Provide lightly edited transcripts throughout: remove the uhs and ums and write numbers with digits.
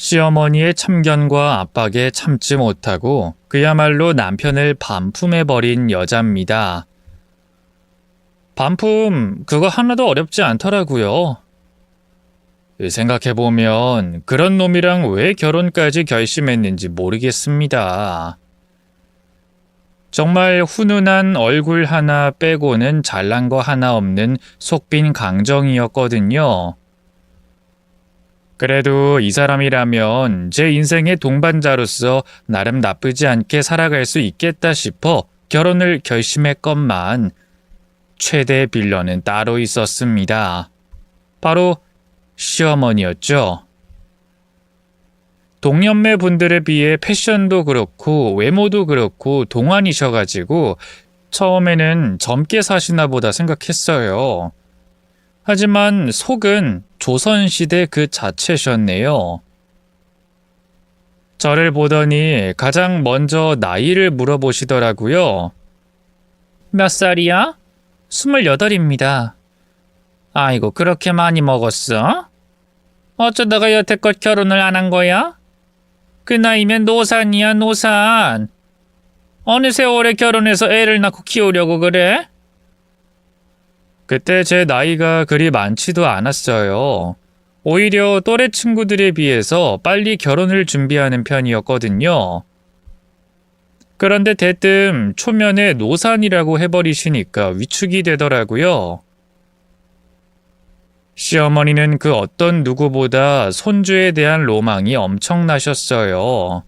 시어머니의 참견과 압박에 참지 못하고 그야말로 남편을 반품해버린 여자입니다. 반품, 그거 하나도 어렵지 않더라고요. 생각해보면 그런 놈이랑 왜 결혼까지 결심했는지 모르겠습니다. 정말 훈훈한 얼굴 하나 빼고는 잘난 거 하나 없는 속빈 강정이었거든요. 그래도 이 사람이라면 제 인생의 동반자로서 나름 나쁘지 않게 살아갈 수 있겠다 싶어 결혼을 결심했건만 최대 빌런은 따로 있었습니다. 바로 시어머니였죠. 동년매 분들에 비해 패션도 그렇고 외모도 그렇고 동안이셔가지고 처음에는 젊게 사시나 보다 생각했어요. 하지만 속은 조선시대 그 자체셨네요. 저를 보더니 가장 먼저 나이를 물어보시더라고요. 몇 살이야? 28입니다. 아이고, 그렇게 많이 먹었어? 어쩌다가 여태껏 결혼을 안 한 거야? 그 나이면 노산이야, 노산. 어느 세월에 결혼해서 애를 낳고 키우려고 그래? 그때 제 나이가 그리 많지도 않았어요. 오히려 또래 친구들에 비해서 빨리 결혼을 준비하는 편이었거든요. 그런데 대뜸 초면에 노산이라고 해버리시니까 위축이 되더라고요. 시어머니는 그 어떤 누구보다 손주에 대한 로망이 엄청나셨어요.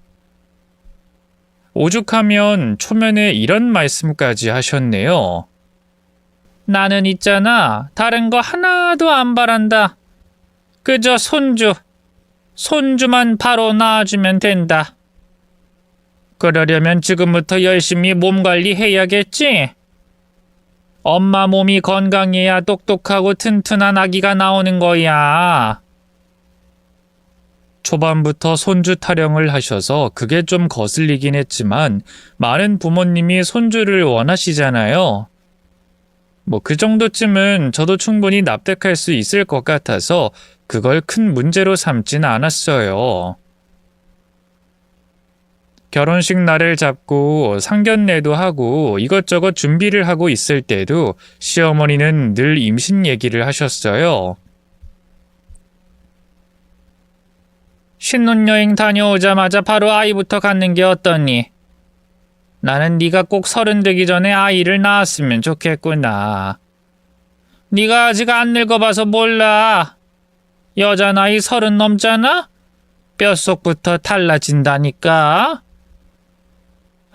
오죽하면 초면에 이런 말씀까지 하셨네요. 나는 있잖아, 다른 거 하나도 안 바란다. 그저 손주만 바로 낳아주면 된다. 그러려면 지금부터 열심히 몸 관리해야겠지? 엄마 몸이 건강해야 똑똑하고 튼튼한 아기가 나오는 거야. 초반부터 손주 타령을 하셔서 그게 좀 거슬리긴 했지만 많은 부모님이 손주를 원하시잖아요. 그 정도쯤은 저도 충분히 납득할 수 있을 것 같아서 그걸 큰 문제로 삼진 않았어요. 결혼식 날을 잡고 상견례도 하고 이것저것 준비를 하고 있을 때도 시어머니는 늘 임신 얘기를 하셨어요. 신혼여행 다녀오자마자 바로 아이부터 갖는 게 어떠니? 나는 네가 꼭 30 되기 전에 아이를 낳았으면 좋겠구나. 네가 아직 안 늙어봐서 몰라. 여자 나이 30 넘잖아? 뼛속부터 달라진다니까.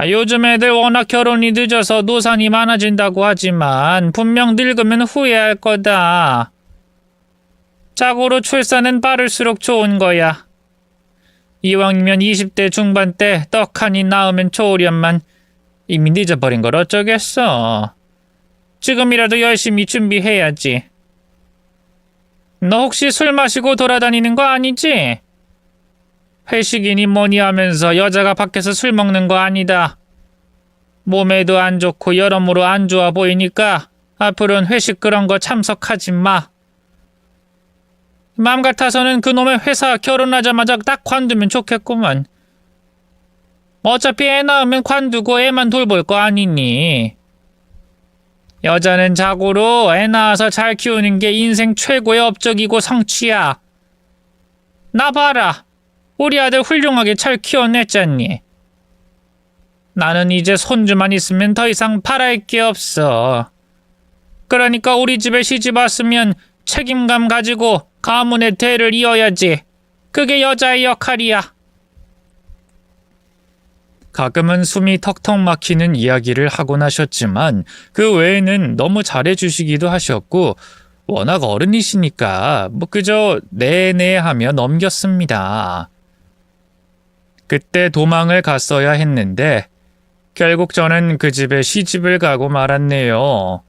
요즘 애들 워낙 결혼이 늦어서 노산이 많아진다고 하지만 분명 늙으면 후회할 거다. 자고로 출산은 빠를수록 좋은 거야. 이왕이면 20대 중반 때 떡하니 낳으면 좋으련만 이미 늦어버린 걸 어쩌겠어. 지금이라도 열심히 준비해야지. 너 혹시 술 마시고 돌아다니는 거 아니지? 회식이니 뭐니 하면서 여자가 밖에서 술 먹는 거 아니다. 몸에도 안 좋고 여러모로 안 좋아 보이니까 앞으로는 회식 그런 거 참석하지 마. 맘 같아서는 그놈의 회사 결혼하자마자 딱 관두면 좋겠구만. 어차피 애 낳으면 관두고 애만 돌볼 거 아니니. 여자는 자고로 애 낳아서 잘 키우는 게 인생 최고의 업적이고 성취야. 나 봐라. 우리 아들 훌륭하게 잘 키워냈잖니. 나는 이제 손주만 있으면 더 이상 바랄 게 없어. 그러니까 우리 집에 시집 왔으면 책임감 가지고 가문의 대를 이어야지. 그게 여자의 역할이야. 가끔은 숨이 턱턱 막히는 이야기를 하곤 하셨지만 그 외에는 너무 잘해주시기도 하셨고 워낙 어른이시니까 그저 네네 하며 넘겼습니다. 그때 도망을 갔어야 했는데 결국 저는 그 집에 시집을 가고 말았네요.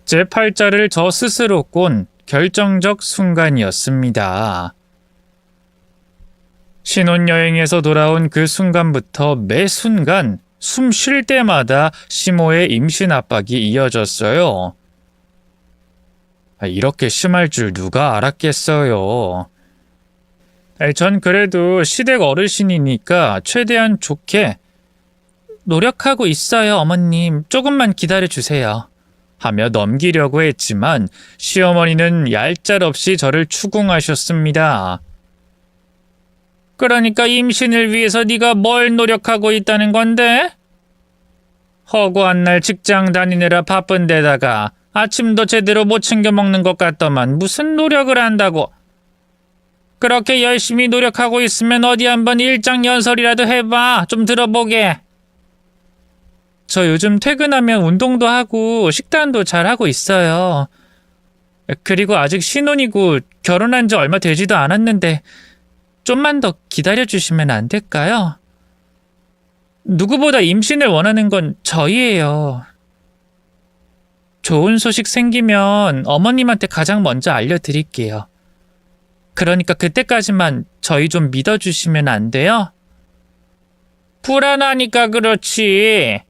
제 팔자를 저 스스로 꼰 결정적 순간이었습니다. 신혼여행에서 돌아온 그 순간부터 매 순간 숨 쉴 때마다 시모의 임신 압박이 이어졌어요. 이렇게 심할 줄 누가 알았겠어요. 전 그래도 시댁 어르신이니까 최대한 좋게 노력하고 있어요, 어머님. 조금만 기다려주세요. 하며 넘기려고 했지만 시어머니는 얄짤없이 저를 추궁하셨습니다. 그러니까 임신을 위해서 네가 뭘 노력하고 있다는 건데? 허구한 날 직장 다니느라 바쁜 데다가 아침도 제대로 못 챙겨 먹는 것 같더만 무슨 노력을 한다고. 그렇게 열심히 노력하고 있으면 어디 한번 일장연설이라도 해봐. 좀 들어보게. 저 요즘 퇴근하면 운동도 하고 식단도 잘하고 있어요. 그리고 아직 신혼이고 결혼한 지 얼마 되지도 않았는데 좀만 더 기다려주시면 안 될까요? 누구보다 임신을 원하는 건 저희예요. 좋은 소식 생기면 어머님한테 가장 먼저 알려드릴게요. 그러니까 그때까지만 저희 좀 믿어주시면 안 돼요? 불안하니까 그렇지.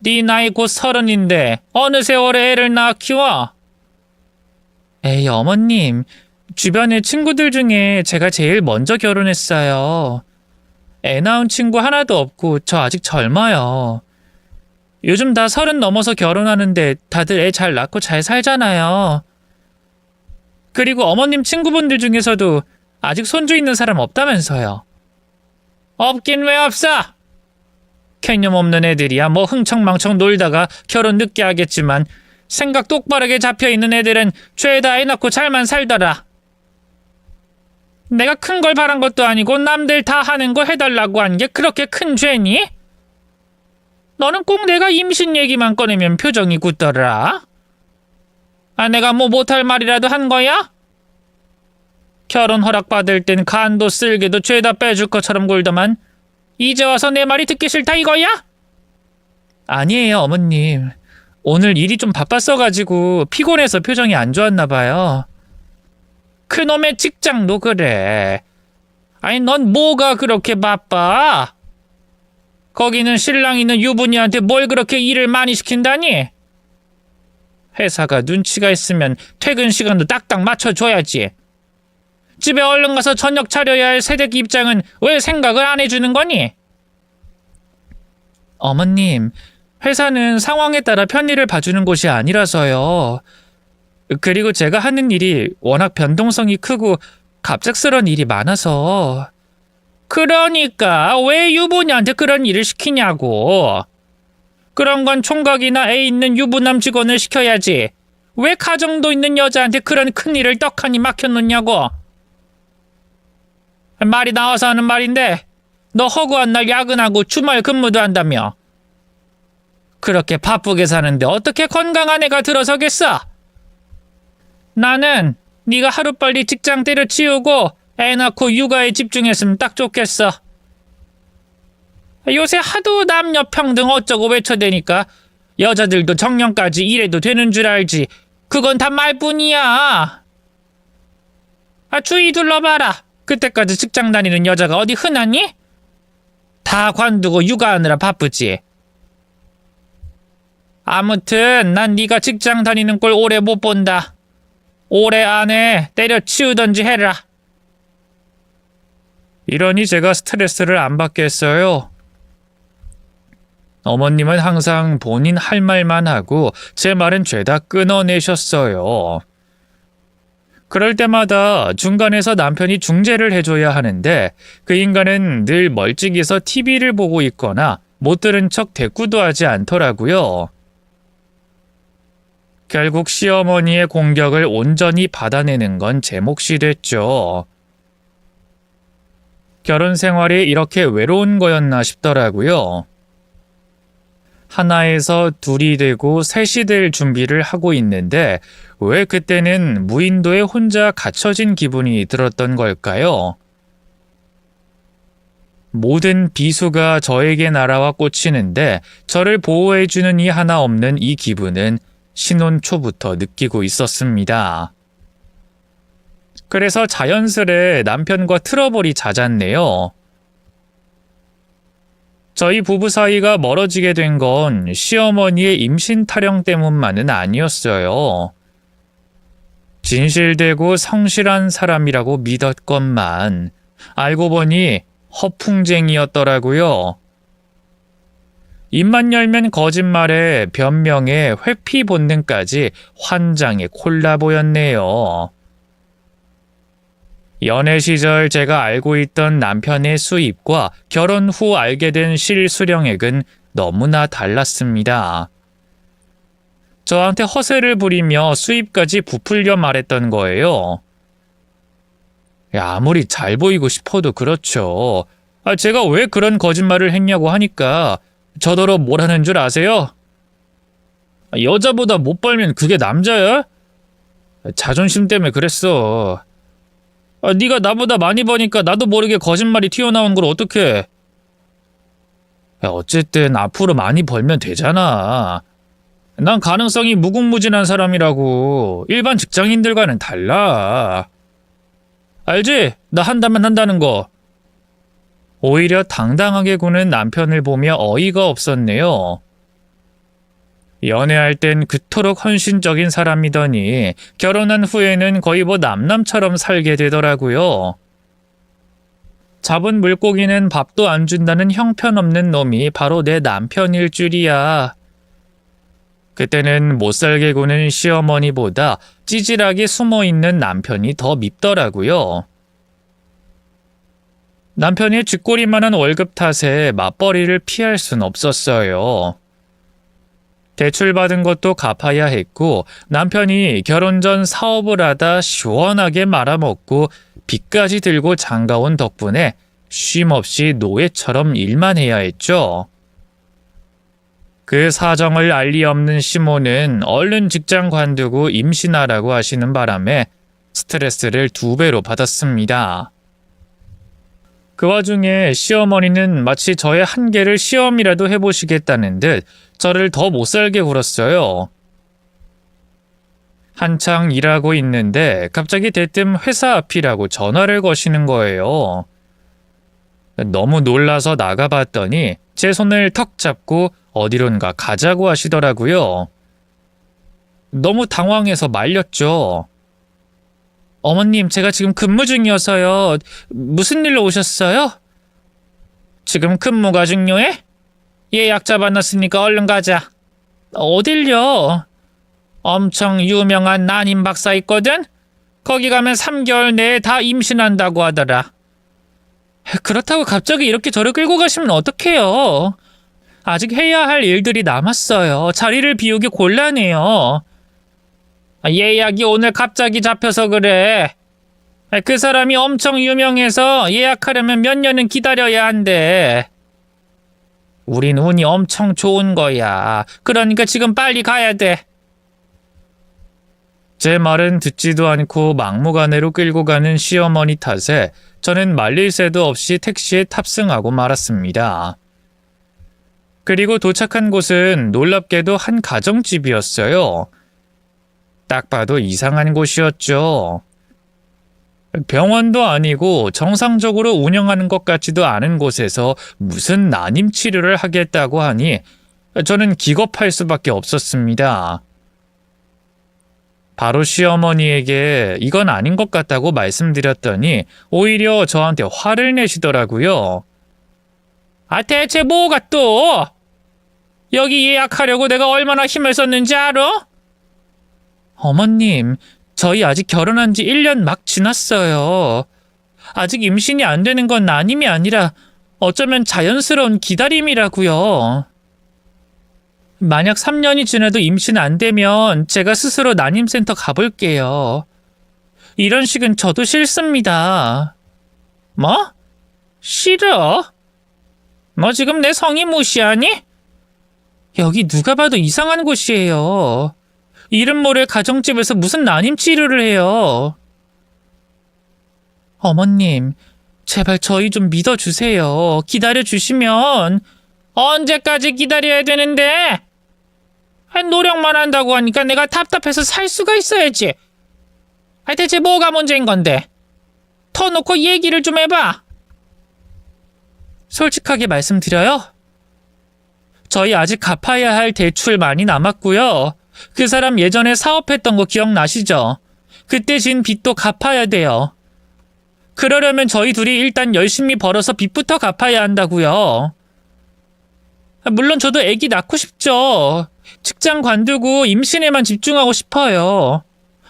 네 나이 곧 30인데 어느 세월에 애를 낳아 키워? 에이, 어머님. 주변의 친구들 중에 제가 제일 먼저 결혼했어요. 애 낳은 친구 하나도 없고 저 아직 젊어요. 요즘 다 30 넘어서 결혼하는데 다들 애 잘 낳고 잘 살잖아요. 그리고 어머님 친구분들 중에서도 아직 손주 있는 사람 없다면서요. 없긴 왜 없어? 개념 없는 애들이야 뭐 흥청망청 놀다가 결혼 늦게 하겠지만 생각 똑바르게 잡혀있는 애들은 죄다 애 낳고 잘만 살더라. 내가 큰 걸 바란 것도 아니고 남들 다 하는 거 해달라고 한 게 그렇게 큰 죄니? 너는 꼭 내가 임신 얘기만 꺼내면 표정이 굳더라. 아, 내가 뭐 못할 말이라도 한 거야? 결혼 허락받을 땐 간도 쓸개도 죄다 빼줄 것처럼 굴더만 이제 와서 내 말이 듣기 싫다 이거야? 아니에요, 어머님. 오늘 일이 좀 바빴어가지고 피곤해서 표정이 안 좋았나 봐요. 그놈의 직장도 그래. 아니, 넌 뭐가 그렇게 바빠? 거기는 신랑 있는 유부녀한테 뭘 그렇게 일을 많이 시킨다니? 회사가 눈치가 있으면 퇴근 시간도 딱딱 맞춰줘야지. 집에 얼른 가서 저녁 차려야 할 새댁 입장은 왜 생각을 안 해주는 거니? 어머님, 회사는 상황에 따라 편의를 봐주는 곳이 아니라서요. 그리고 제가 하는 일이 워낙 변동성이 크고 갑작스런 일이 많아서. 그러니까 왜 유부녀한테 그런 일을 시키냐고. 그런 건 총각이나 애 있는 유부남 직원을 시켜야지. 왜 가정도 있는 여자한테 그런 큰일을 떡하니 맡겨놓냐고. 말이 나와서 하는 말인데 너 허구한 날 야근하고 주말 근무도 한다며. 그렇게 바쁘게 사는데 어떻게 건강한 애가 들어서겠어? 나는 네가 하루빨리 직장 때려치우고 애 낳고 육아에 집중했으면 딱 좋겠어. 요새 하도 남녀 평등 어쩌고 외쳐대니까 여자들도 정년까지 일해도 되는 줄 알지. 그건 다 말뿐이야. 주위 둘러봐라. 그때까지 직장 다니는 여자가 어디 흔하니? 다 관두고 육아하느라 바쁘지. 아무튼 난 네가 직장 다니는 꼴 오래 못 본다. 올해 안에 때려치우던지 해라. 이러니 제가 스트레스를 안 받겠어요. 어머님은 항상 본인 할 말만 하고 제 말은 죄다 끊어내셨어요. 그럴 때마다 중간에서 남편이 중재를 해줘야 하는데 그 인간은 늘 멀찍이서 TV를 보고 있거나 못 들은 척 대꾸도 하지 않더라고요. 결국 시어머니의 공격을 온전히 받아내는 건 제 몫이 됐죠. 결혼 생활이 이렇게 외로운 거였나 싶더라고요. 하나에서 둘이 되고 셋이 될 준비를 하고 있는데 왜 그때는 무인도에 혼자 갇혀진 기분이 들었던 걸까요? 모든 비수가 저에게 날아와 꽂히는데 저를 보호해주는 이 하나 없는 이 기분은 신혼 초부터 느끼고 있었습니다. 그래서 자연스레 남편과 트러블이 잦았네요. 저희 부부 사이가 멀어지게 된 건 시어머니의 임신 타령 때문만은 아니었어요. 진실되고 성실한 사람이라고 믿었건만 알고 보니 허풍쟁이였더라고요. 입만 열면 거짓말에 변명에 회피 본능까지 환장의 콜라보였네요. 연애 시절 제가 알고 있던 남편의 수입과 결혼 후 알게 된 실수령액은 너무나 달랐습니다. 저한테 허세를 부리며 수입까지 부풀려 말했던 거예요. 아무리 잘 보이고 싶어도 그렇죠. 제가 왜 그런 거짓말을 했냐고 하니까 저더러 뭐라는 줄 아세요? 여자보다 못 벌면 그게 남자야? 자존심 때문에 그랬어. 네가 나보다 많이 버니까 나도 모르게 거짓말이 튀어나온 걸 어떡해. 어쨌든 앞으로 많이 벌면 되잖아. 난 가능성이 무궁무진한 사람이라고. 일반 직장인들과는 달라. 알지? 나 한다면 한다는 거. 오히려 당당하게 구는 남편을 보며 어이가 없었네요. 연애할 땐 그토록 헌신적인 사람이더니 결혼한 후에는 거의 뭐 남남처럼 살게 되더라고요. 잡은 물고기는 밥도 안 준다는 형편없는 놈이 바로 내 남편일 줄이야. 그때는 못살게 구는 시어머니보다 찌질하게 숨어있는 남편이 더 밉더라고요. 남편이 쥐꼬리만한 월급 탓에 맞벌이를 피할 순 없었어요. 대출받은 것도 갚아야 했고 남편이 결혼 전 사업을 하다 시원하게 말아먹고 빚까지 들고 장가온 덕분에 쉼없이 노예처럼 일만 해야 했죠. 그 사정을 알 리 없는 시모는 얼른 직장 관두고 임신하라고 하시는 바람에 스트레스를 2배로 받았습니다. 그 와중에 시어머니는 마치 저의 한계를 시험이라도 해보시겠다는 듯 저를 더 못살게 굴었어요. 한창 일하고 있는데 갑자기 대뜸 회사 앞이라고 전화를 거시는 거예요. 너무 놀라서 나가봤더니 제 손을 턱 잡고 어디론가 가자고 하시더라고요. 너무 당황해서 말렸죠. 어머님, 제가 지금 근무 중이어서요. 무슨 일로 오셨어요? 지금 근무가 중요해? 예약 잡아놨으니까 얼른 가자. 어딜요? 엄청 유명한 난임 박사 있거든? 거기 가면 3개월 내에 다 임신한다고 하더라. 그렇다고 갑자기 이렇게 저를 끌고 가시면 어떡해요? 아직 해야 할 일들이 남았어요. 자리를 비우기 곤란해요. 예약이 오늘 갑자기 잡혀서 그래. 그 사람이 엄청 유명해서 예약하려면 몇 년은 기다려야 한대. 우린 운이 엄청 좋은 거야. 그러니까 지금 빨리 가야 돼. 제 말은 듣지도 않고 막무가내로 끌고 가는 시어머니 탓에 저는 말릴 새도 없이 택시에 탑승하고 말았습니다. 그리고 도착한 곳은 놀랍게도 한 가정집이었어요. 딱 봐도 이상한 곳이었죠. 병원도 아니고 정상적으로 운영하는 것 같지도 않은 곳에서 무슨 난임 치료를 하겠다고 하니 저는 기겁할 수밖에 없었습니다. 바로 시어머니에게 이건 아닌 것 같다고 말씀드렸더니 오히려 저한테 화를 내시더라고요. 대체 뭐가 또? 여기 예약하려고 내가 얼마나 힘을 썼는지 알아? 어머님, 저희 아직 결혼한 지 1년 막 지났어요. 아직 임신이 안 되는 건 난임이 아니라 어쩌면 자연스러운 기다림이라고요. 만약 3년이 지나도 임신 안 되면 제가 스스로 난임센터 가볼게요. 이런 식은 저도 싫습니다. 뭐? 싫어? 너 지금 내 성의 무시하니? 여기 누가 봐도 이상한 곳이에요. 이름 모를 가정집에서 무슨 난임 치료를 해요. 어머님, 제발 저희 좀 믿어주세요. 기다려주시면. 언제까지 기다려야 되는데? 노력만 한다고 하니까 내가 답답해서 살 수가 있어야지. 대체 뭐가 문제인 건데? 터놓고 얘기를 좀 해봐. 솔직하게 말씀드려요. 저희 아직 갚아야 할 대출 많이 남았고요. 그 사람 예전에 사업했던 거 기억나시죠? 그때 진 빚도 갚아야 돼요. 그러려면 저희 둘이 일단 열심히 벌어서 빚부터 갚아야 한다고요. 물론 저도 애기 낳고 싶죠. 직장 관두고 임신에만 집중하고 싶어요.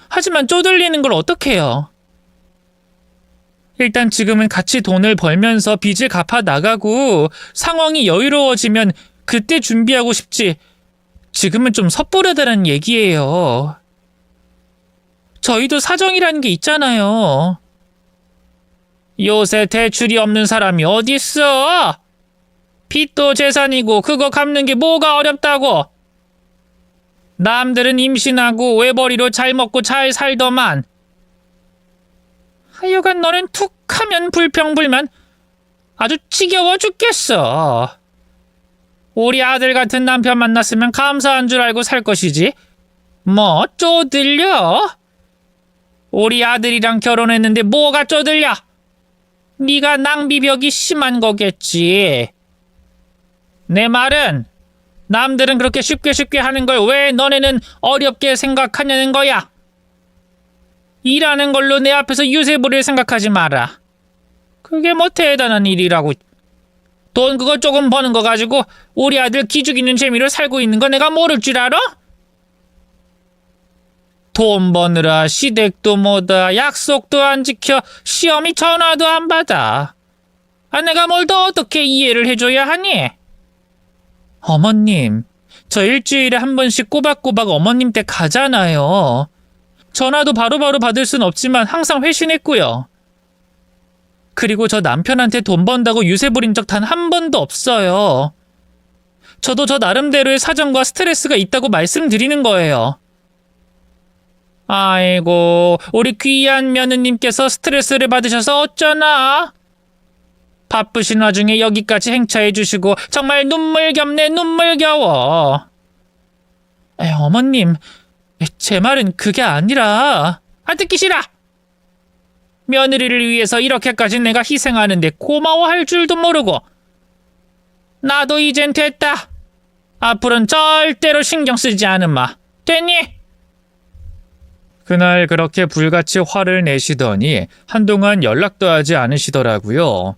하지만 쪼들리는 걸 어떡해요. 일단 지금은 같이 돈을 벌면서 빚을 갚아 나가고 상황이 여유로워지면 그때 준비하고 싶지. 지금은 좀 섣부르다는 얘기예요. 저희도 사정이라는 게 있잖아요. 요새 대출이 없는 사람이 어딨어? 빚도 재산이고 그거 갚는 게 뭐가 어렵다고. 남들은 임신하고 외벌이로 잘 먹고 잘 살더만. 하여간 너는 툭 하면 불평불만. 아주 지겨워 죽겠어. 우리 아들 같은 남편 만났으면 감사한 줄 알고 살 것이지. 뭐 쪼들려? 우리 아들이랑 결혼했는데 뭐가 쪼들려? 네가 낭비벽이 심한 거겠지. 내 말은 남들은 그렇게 쉽게 하는 걸 왜 너네는 어렵게 생각하냐는 거야. 일하는 걸로 내 앞에서 유세 부릴 생각하지 마라. 그게 뭐 대단한 일이라고. 돈 그거 조금 버는 거 가지고 우리 아들 기죽이는 재미로 살고 있는 거 내가 모를 줄 알아? 돈 버느라 시댁도 못와 약속도 안 지켜 시험이 전화도 안 받아. 내가 뭘 더 어떻게 이해를 해줘야 하니? 어머님, 저 일주일에 한 번씩 꼬박꼬박 어머님 댁 가잖아요. 전화도 바로바로 받을 순 없지만 항상 회신했고요. 그리고 저 남편한테 돈 번다고 유세 부린 적 단 한 번도 없어요. 저도 저 나름대로의 사정과 스트레스가 있다고 말씀드리는 거예요. 아이고, 우리 귀한 며느님께서 스트레스를 받으셔서 어쩌나? 바쁘신 와중에 여기까지 행차해 주시고 정말 눈물겹네 눈물겨워. 어머님, 제 말은 그게 아니라. 듣기 싫어. 며느리를 위해서 이렇게까지 내가 희생하는데 고마워할 줄도 모르고. 나도 이젠 됐다. 앞으로는 절대로 신경 쓰지 않으마. 됐니? 그날 그렇게 불같이 화를 내시더니 한동안 연락도 하지 않으시더라고요.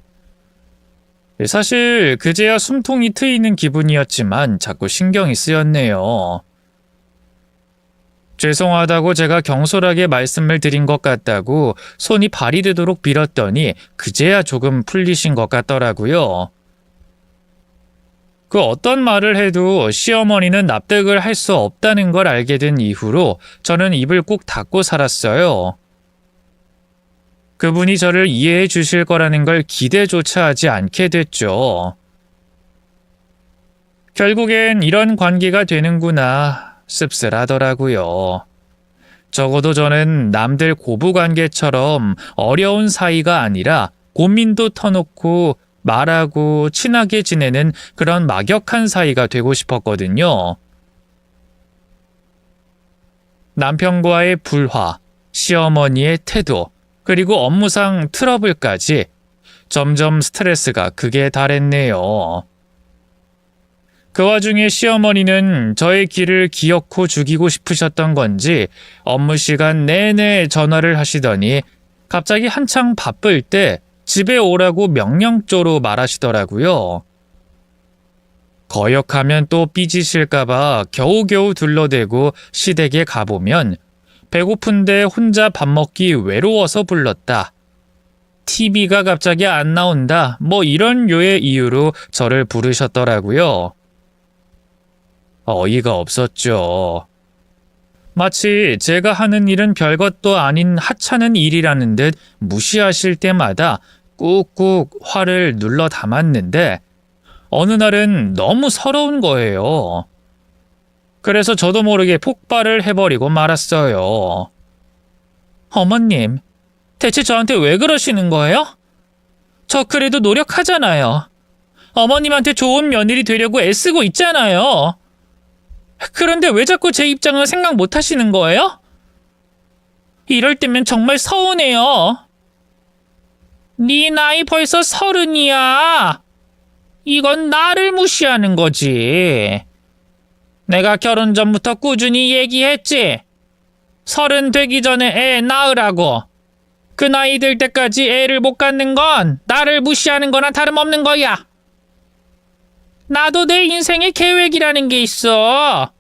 사실 그제야 숨통이 트이는 기분이었지만 자꾸 신경이 쓰였네요. 죄송하다고 제가 경솔하게 말씀을 드린 것 같다고 손이 발이 되도록 빌었더니 그제야 조금 풀리신 것 같더라고요. 그 어떤 말을 해도 시어머니는 납득을 할 수 없다는 걸 알게 된 이후로 저는 입을 꾹 닫고 살았어요. 그분이 저를 이해해 주실 거라는 걸 기대조차 하지 않게 됐죠. 결국엔 이런 관계가 되는구나 씁쓸하더라고요. 적어도 저는 남들 고부관계처럼 어려운 사이가 아니라 고민도 터놓고 말하고 친하게 지내는 그런 막역한 사이가 되고 싶었거든요. 남편과의 불화, 시어머니의 태도, 그리고 업무상 트러블까지 점점 스트레스가 극에 달했네요. 그 와중에 시어머니는 저의 길을 기어코 죽이고 싶으셨던 건지 업무 시간 내내 전화를 하시더니 갑자기 한창 바쁠 때 집에 오라고 명령조로 말하시더라고요. 거역하면 또 삐지실까봐 겨우겨우 둘러대고 시댁에 가보면 배고픈데 혼자 밥 먹기 외로워서 불렀다. TV가 갑자기 안 나온다. 뭐 이런 류의 이유로 저를 부르셨더라고요. 어이가 없었죠. 마치 제가 하는 일은 별것도 아닌 하찮은 일이라는 듯 무시하실 때마다 꾹꾹 화를 눌러 담았는데 어느 날은 너무 서러운 거예요. 그래서 저도 모르게 폭발을 해버리고 말았어요. 어머님, 대체 저한테 왜 그러시는 거예요? 저 그래도 노력하잖아요. 어머님한테 좋은 며느리 되려고 애쓰고 있잖아요. 그런데 왜 자꾸 제 입장을 생각 못 하시는 거예요? 이럴 때면 정말 서운해요. 네 나이 벌써 30이야. 이건 나를 무시하는 거지. 내가 결혼 전부터 꾸준히 얘기했지. 서른 되기 전에 애 낳으라고. 그 나이 들 때까지 애를 못 갖는 건 나를 무시하는 거나 다름없는 거야. 나도 내 인생에 계획이라는 게 있어.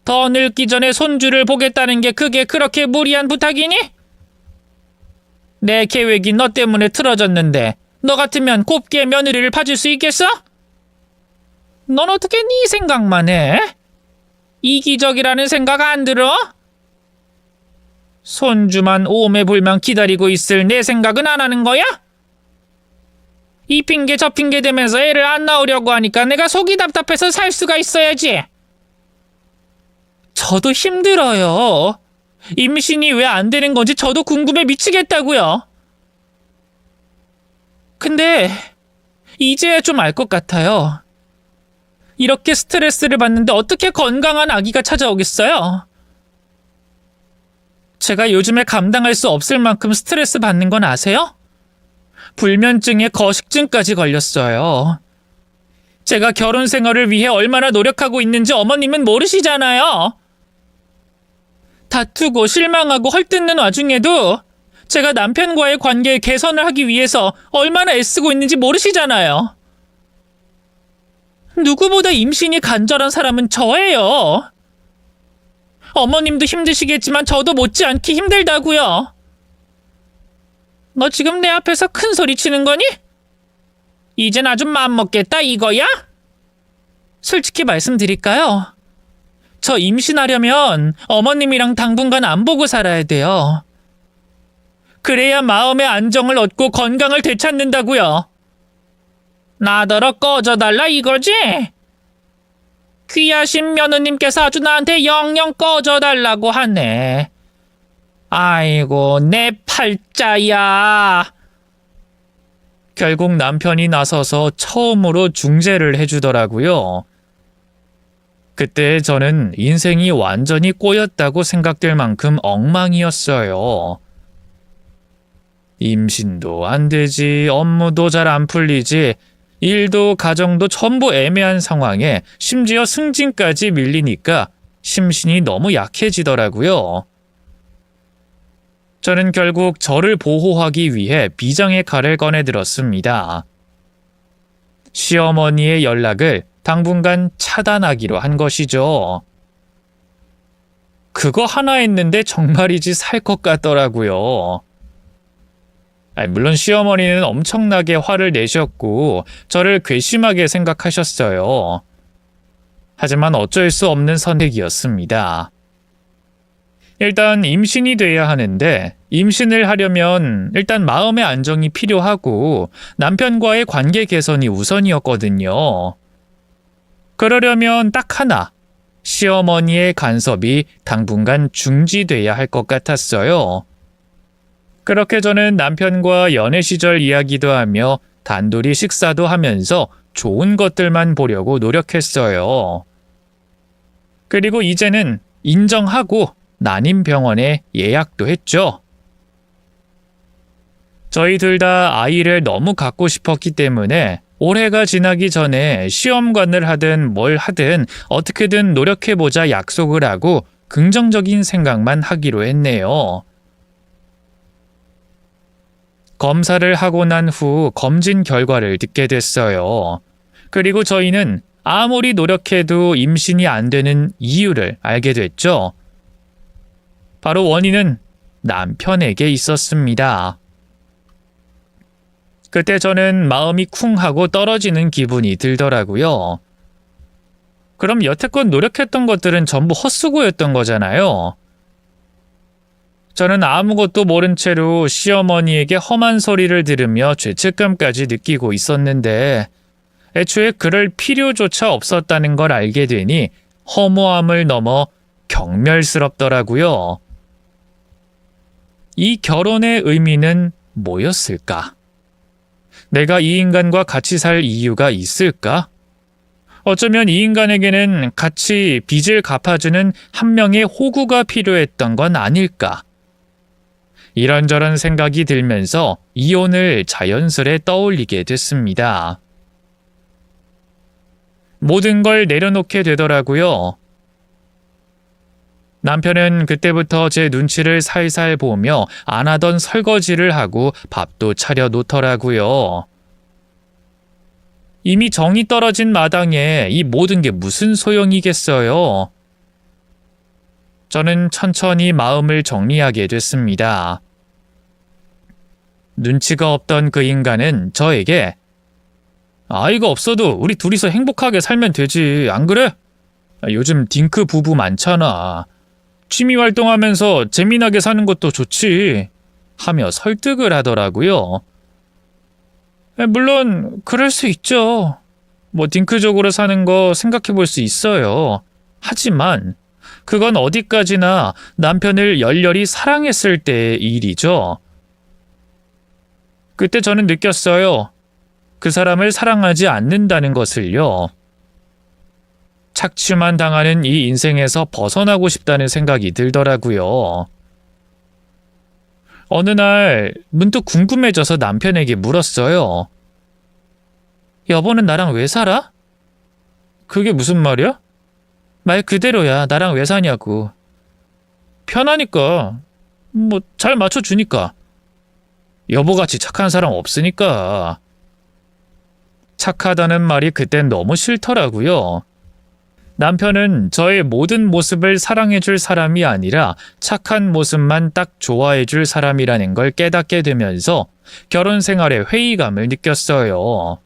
더 늙기 전에 손주를 보겠다는 게 그게 그렇게 무리한 부탁이니? 내 계획이 너 때문에 틀어졌는데 너 같으면 곱게 며느리를 봐줄 수 있겠어? 넌 어떻게 네 생각만 해? 이기적이라는 생각 안 들어? 손주만 오매불망 기다리고 있을 내 생각은 안 하는 거야? 이 핑계 저 핑계 대면서 애를 안 낳으려고 하니까 내가 속이 답답해서 살 수가 있어야지. 저도 힘들어요. 임신이 왜 안 되는 건지 저도 궁금해 미치겠다고요. 근데 이제야 좀 알 것 같아요. 이렇게 스트레스를 받는데 어떻게 건강한 아기가 찾아오겠어요? 제가 요즘에 감당할 수 없을 만큼 스트레스 받는 건 아세요? 불면증에 거식증까지 걸렸어요. 제가 결혼 생활을 위해 얼마나 노력하고 있는지 어머님은 모르시잖아요. 다투고 실망하고 헐뜯는 와중에도 제가 남편과의 관계 개선을 하기 위해서 얼마나 애쓰고 있는지 모르시잖아요. 누구보다 임신이 간절한 사람은 저예요. 어머님도 힘드시겠지만 저도 못지않게 힘들다고요. 너 지금 내 앞에서 큰 소리 치는 거니? 이젠 아주 맘먹겠다 이거야? 솔직히 말씀드릴까요? 저 임신하려면 어머님이랑 당분간 안 보고 살아야 돼요. 그래야 마음의 안정을 얻고 건강을 되찾는다고요. 나더러 꺼져달라 이거지? 귀하신 며느님께서 아주 나한테 영영 꺼져달라고 하네. 아이고 내 팔자야. 결국 남편이 나서서 처음으로 중재를 해주더라고요. 그때 저는 인생이 완전히 꼬였다고 생각될 만큼 엉망이었어요. 임신도 안 되지, 업무도 잘 안 풀리지, 일도 가정도 전부 애매한 상황에 심지어 승진까지 밀리니까 심신이 너무 약해지더라고요. 저는 결국 저를 보호하기 위해 비장의 칼을 꺼내들었습니다. 시어머니의 연락을 당분간 차단하기로 한 것이죠. 그거 하나 했는데 정말이지 살 것 같더라고요. 물론 시어머니는 엄청나게 화를 내셨고 저를 괘씸하게 생각하셨어요. 하지만 어쩔 수 없는 선택이었습니다. 일단 임신이 돼야 하는데 임신을 하려면 일단 마음의 안정이 필요하고 남편과의 관계 개선이 우선이었거든요. 그러려면 딱 하나, 시어머니의 간섭이 당분간 중지돼야 할 것 같았어요. 그렇게 저는 남편과 연애 시절 이야기도 하며 단둘이 식사도 하면서 좋은 것들만 보려고 노력했어요. 그리고 이제는 인정하고 난임병원에 예약도 했죠. 저희 둘 다 아이를 너무 갖고 싶었기 때문에 올해가 지나기 전에 시험관을 하든 뭘 하든 어떻게든 노력해보자 약속을 하고 긍정적인 생각만 하기로 했네요. 검사를 하고 난 후 검진 결과를 듣게 됐어요. 그리고 저희는 아무리 노력해도 임신이 안 되는 이유를 알게 됐죠. 바로 원인은 남편에게 있었습니다. 그때 저는 마음이 쿵하고 떨어지는 기분이 들더라고요. 그럼 여태껏 노력했던 것들은 전부 헛수고였던 거잖아요. 저는 아무것도 모른 채로 시어머니에게 험한 소리를 들으며 죄책감까지 느끼고 있었는데 애초에 그럴 필요조차 없었다는 걸 알게 되니 허무함을 넘어 경멸스럽더라고요. 이 결혼의 의미는 뭐였을까? 내가 이 인간과 같이 살 이유가 있을까? 어쩌면 이 인간에게는 같이 빚을 갚아주는 한 명의 호구가 필요했던 건 아닐까? 이런저런 생각이 들면서 이혼을 자연스레 떠올리게 됐습니다. 모든 걸 내려놓게 되더라고요. 남편은 그때부터 제 눈치를 살살 보며 안 하던 설거지를 하고 밥도 차려 놓더라고요. 이미 정이 떨어진 마당에 이 모든 게 무슨 소용이겠어요. 저는 천천히 마음을 정리하게 됐습니다. 눈치가 없던 그 인간은 저에게 아이가 없어도 우리 둘이서 행복하게 살면 되지, 안 그래? 요즘 딩크 부부 많잖아. 취미 활동하면서 재미나게 사는 것도 좋지. 하며 설득을 하더라고요. 물론 그럴 수 있죠. 뭐 딩크족으로 사는 거 생각해 볼 수 있어요. 하지만 그건 어디까지나 남편을 열렬히 사랑했을 때의 일이죠. 그때 저는 느꼈어요. 그 사람을 사랑하지 않는다는 것을요. 착취만 당하는 이 인생에서 벗어나고 싶다는 생각이 들더라고요. 어느 날 문득 궁금해져서 남편에게 물었어요. 여보는 나랑 왜 살아? 그게 무슨 말이야? 말 그대로야. 나랑 왜 사냐고. 편하니까. 뭐 잘 맞춰주니까. 여보같이 착한 사람 없으니까. 착하다는 말이 그땐 너무 싫더라고요. 남편은 저의 모든 모습을 사랑해줄 사람이 아니라 착한 모습만 딱 좋아해줄 사람이라는 걸 깨닫게 되면서 결혼 생활에 회의감을 느꼈어요.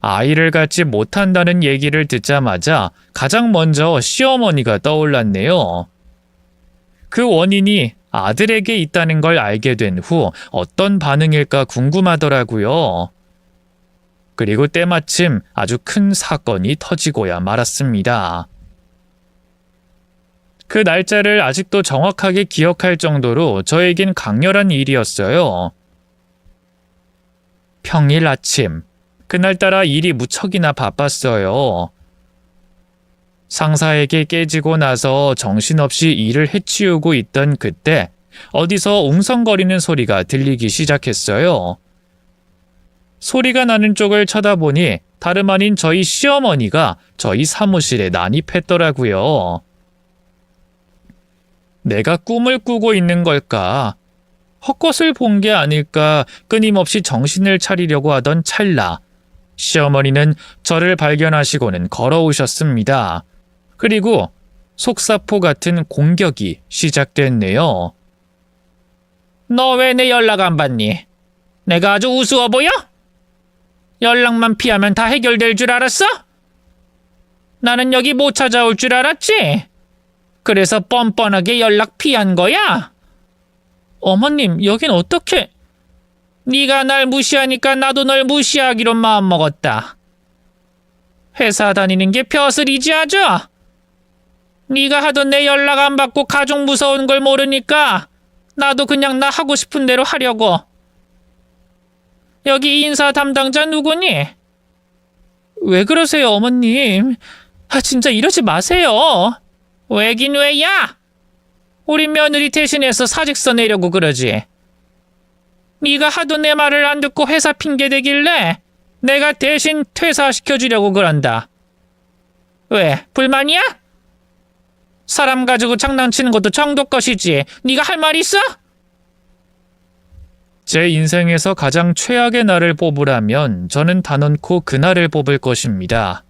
아이를 갖지 못한다는 얘기를 듣자마자 가장 먼저 시어머니가 떠올랐네요. 그 원인이 아들에게 있다는 걸 알게 된 후 어떤 반응일까 궁금하더라고요. 그리고 때마침 아주 큰 사건이 터지고야 말았습니다. 그 날짜를 아직도 정확하게 기억할 정도로 저에겐 강렬한 일이었어요. 평일 아침, 그날따라 일이 무척이나 바빴어요. 상사에게 깨지고 나서 정신없이 일을 해치우고 있던 그때 어디서 웅성거리는 소리가 들리기 시작했어요. 소리가 나는 쪽을 쳐다보니 다름 아닌 저희 시어머니가 저희 사무실에 난입했더라고요. 내가 꿈을 꾸고 있는 걸까? 헛것을 본 게 아닐까 끊임없이 정신을 차리려고 하던 찰나, 시어머니는 저를 발견하시고는 걸어오셨습니다. 그리고 속사포 같은 공격이 시작됐네요. 너 왜 내 연락 안 받니? 내가 아주 우스워 보여? 연락만 피하면 다 해결될 줄 알았어? 나는 여기 못 찾아올 줄 알았지? 그래서 뻔뻔하게 연락 피한 거야? 어머님, 여긴 어떻게... 네가 날 무시하니까 나도 널 무시하기로 마음먹었다. 회사 다니는 게 벼슬이지 아주? 네가 하던 내 연락 안 받고 가족 무서운 걸 모르니까 나도 그냥 나 하고 싶은 대로 하려고. 여기 인사 담당자 누구니? 왜 그러세요, 어머님? 진짜 이러지 마세요. 왜긴 왜야? 우리 며느리 대신해서 사직서 내려고 그러지. 네가 하도 내 말을 안 듣고 회사 핑계 대길래 내가 대신 퇴사시켜주려고 그런다. 왜, 불만이야? 사람 가지고 장난치는 것도 정도 것이지. 네가 할 말 있어? 제 인생에서 가장 최악의 날을 뽑으라면 저는 단언코 그날을 뽑을 것입니다.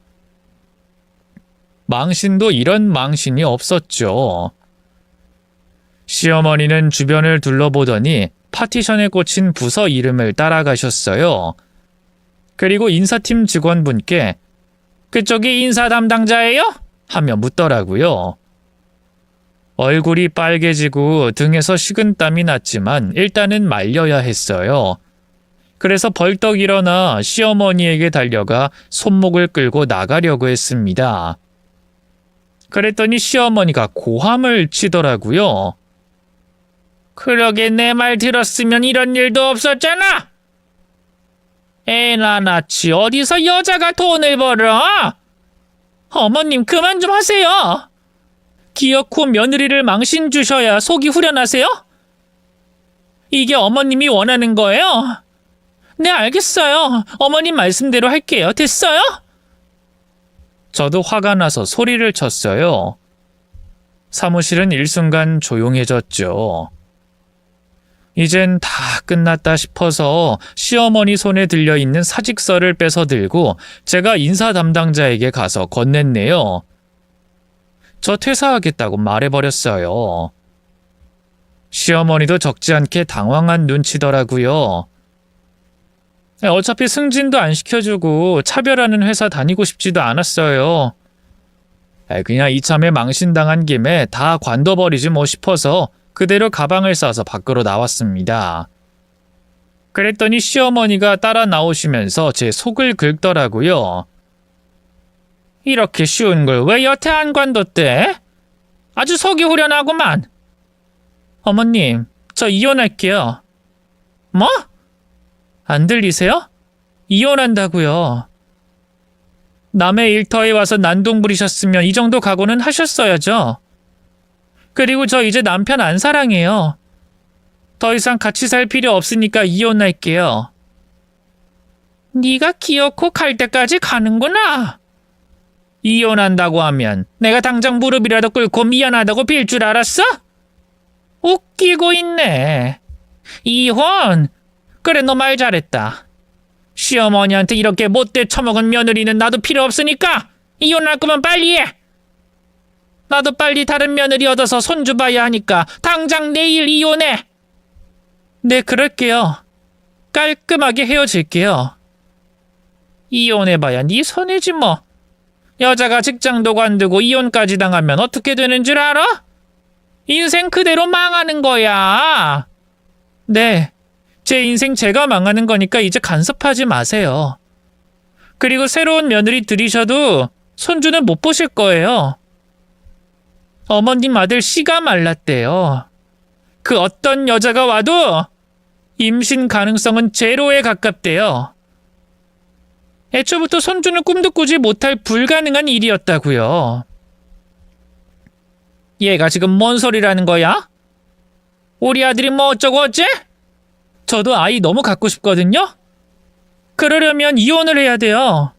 망신도 이런 망신이 없었죠. 시어머니는 주변을 둘러보더니 파티션에 꽂힌 부서 이름을 따라가셨어요. 그리고 인사팀 직원분께 그쪽이 인사 담당자예요? 하며 묻더라고요. 얼굴이 빨개지고 등에서 식은땀이 났지만 일단은 말려야 했어요. 그래서 벌떡 일어나 시어머니에게 달려가 손목을 끌고 나가려고 했습니다. 그랬더니 시어머니가 고함을 치더라고요. 그러게 내 말 들었으면 이런 일도 없었잖아. 애나 낳지 어디서 여자가 돈을 벌어? 어머님 그만 좀 하세요. 기어코 며느리를 망신 주셔야 속이 후련하세요? 이게 어머님이 원하는 거예요? 네, 알겠어요. 어머님 말씀대로 할게요. 됐어요? 저도 화가 나서 소리를 쳤어요. 사무실은 일순간 조용해졌죠. 이젠 다 끝났다 싶어서 시어머니 손에 들려있는 사직서를 빼서 들고 제가 인사 담당자에게 가서 건넸네요. 저 퇴사하겠다고 말해버렸어요. 시어머니도 적지 않게 당황한 눈치더라고요. 어차피 승진도 안 시켜주고 차별하는 회사 다니고 싶지도 않았어요. 그냥 이참에 망신당한 김에 다 관둬버리지 뭐 싶어서 그대로 가방을 싸서 밖으로 나왔습니다. 그랬더니 시어머니가 따라 나오시면서 제 속을 긁더라고요. 이렇게 쉬운 걸 왜 여태 안 관뒀대? 아주 속이 후련하구만. 어머님, 저 이혼할게요. 뭐? 안 들리세요? 이혼한다고요. 남의 일터에 와서 난동 부리셨으면 이 정도 각오는 하셨어야죠. 그리고 저 이제 남편 안 사랑해요. 더 이상 같이 살 필요 없으니까 이혼할게요. 네가 기어코 갈 때까지 가는구나. 이혼한다고 하면 내가 당장 무릎이라도 꿇고 미안하다고 빌 줄 알았어? 웃기고 있네. 이혼? 그래, 너 말 잘했다. 시어머니한테 이렇게 못돼 처먹은 며느리는 나도 필요 없으니까 이혼할 거면 빨리 해. 나도 빨리 다른 며느리 얻어서 손주 봐야 하니까 당장 내일 이혼해. 네, 그럴게요. 깔끔하게 헤어질게요. 이혼해봐야 네 손해지 뭐. 여자가 직장도 관두고 이혼까지 당하면 어떻게 되는 줄 알아? 인생 그대로 망하는 거야. 네, 제 인생 제가 망하는 거니까 이제 간섭하지 마세요. 그리고 새로운 며느리 들이셔도 손주는 못 보실 거예요. 어머님 아들 씨가 말랐대요. 그 어떤 여자가 와도 임신 가능성은 제로에 가깝대요. 애초부터 손주는 꿈도 꾸지 못할 불가능한 일이었다고요. 얘가 지금 뭔 소리라는 거야? 우리 아들이 뭐 어쩌고 어째? 저도 아이 너무 갖고 싶거든요? 그러려면 이혼을 해야 돼요.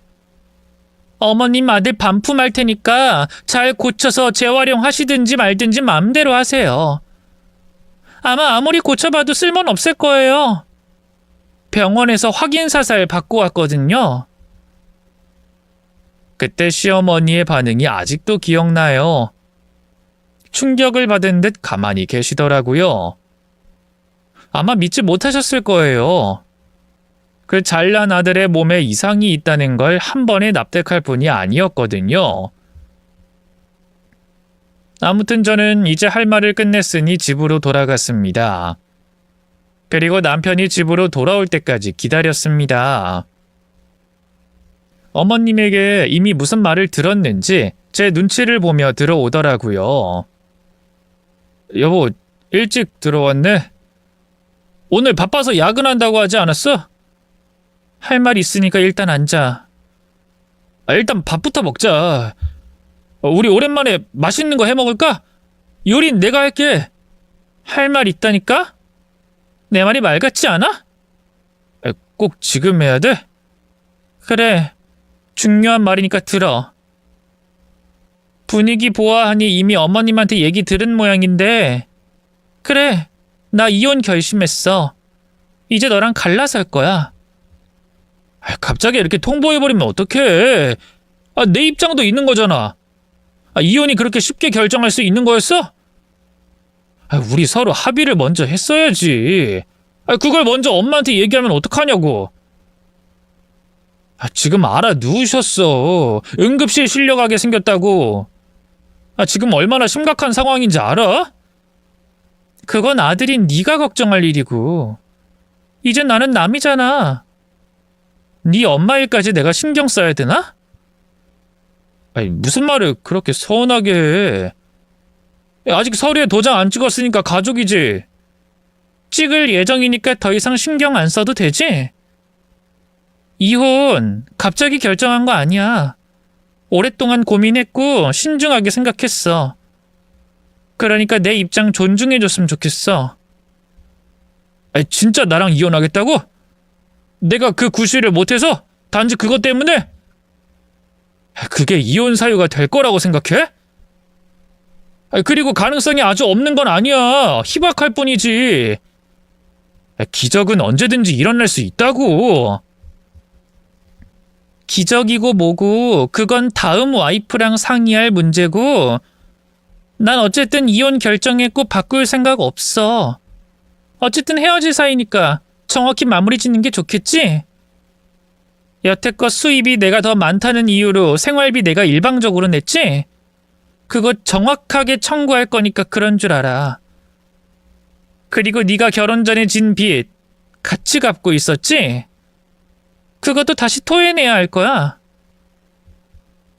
어머님 아들 반품할 테니까 잘 고쳐서 재활용하시든지 말든지 마음대로 하세요. 아마 아무리 고쳐봐도 쓸모는 없을 거예요. 병원에서 확인사살 받고 왔거든요. 그때 시어머니의 반응이 아직도 기억나요. 충격을 받은 듯 가만히 계시더라고요. 아마 믿지 못하셨을 거예요. 그 잘난 아들의 몸에 이상이 있다는 걸 한 번에 납득할 뿐이 아니었거든요. 아무튼 저는 이제 할 말을 끝냈으니 집으로 돌아갔습니다. 그리고 남편이 집으로 돌아올 때까지 기다렸습니다. 어머님에게 이미 무슨 말을 들었는지 제 눈치를 보며 들어오더라고요. 여보, 일찍 들어왔네? 오늘 바빠서 야근한다고 하지 않았어? 할 말 있으니까 일단 앉아. 일단 밥부터 먹자. 우리 오랜만에 맛있는 거 해먹을까? 요린 내가 할게. 할 말 있다니까? 내 말이 말 같지 않아? 꼭 지금 해야 돼? 그래, 중요한 말이니까 들어. 분위기 보아하니 이미 어머님한테 얘기 들은 모양인데, 그래, 나 이혼 결심했어. 이제 너랑 갈라설 거야. 갑자기 이렇게 통보해버리면 어떡해. 내 입장도 있는 거잖아. 이혼이 그렇게 쉽게 결정할 수 있는 거였어? 우리 서로 합의를 먼저 했어야지. 그걸 먼저 엄마한테 얘기하면 어떡하냐고. 지금 알아누우셨어. 응급실 실려가게 생겼다고. 지금 얼마나 심각한 상황인지 알아? 그건 아들인 네가 걱정할 일이고. 이젠 나는 남이잖아. 네 엄마 일까지 내가 신경 써야 되나? 무슨 말을 그렇게 서운하게 해. 아직 서류에 도장 안 찍었으니까 가족이지. 찍을 예정이니까 더 이상 신경 안 써도 되지? 이혼 갑자기 결정한 거 아니야. 오랫동안 고민했고 신중하게 생각했어. 그러니까 내 입장 존중해줬으면 좋겠어. 진짜 나랑 이혼하겠다고? 내가 그 구실을 못해서? 단지 그것 때문에? 그게 이혼 사유가 될 거라고 생각해? 그리고 가능성이 아주 없는 건 아니야. 희박할 뿐이지. 기적은 언제든지 일어날 수 있다고. 기적이고 뭐고 그건 다음 와이프랑 상의할 문제고 난 어쨌든 이혼 결정했고 바꿀 생각 없어. 어쨌든 헤어질 사이니까 정확히 마무리 짓는 게 좋겠지? 여태껏 수입이 내가 더 많다는 이유로 생활비 내가 일방적으로 냈지? 그거 정확하게 청구할 거니까 그런 줄 알아. 그리고 네가 결혼 전에 진 빚 같이 갚고 있었지? 그것도 다시 토해내야 할 거야.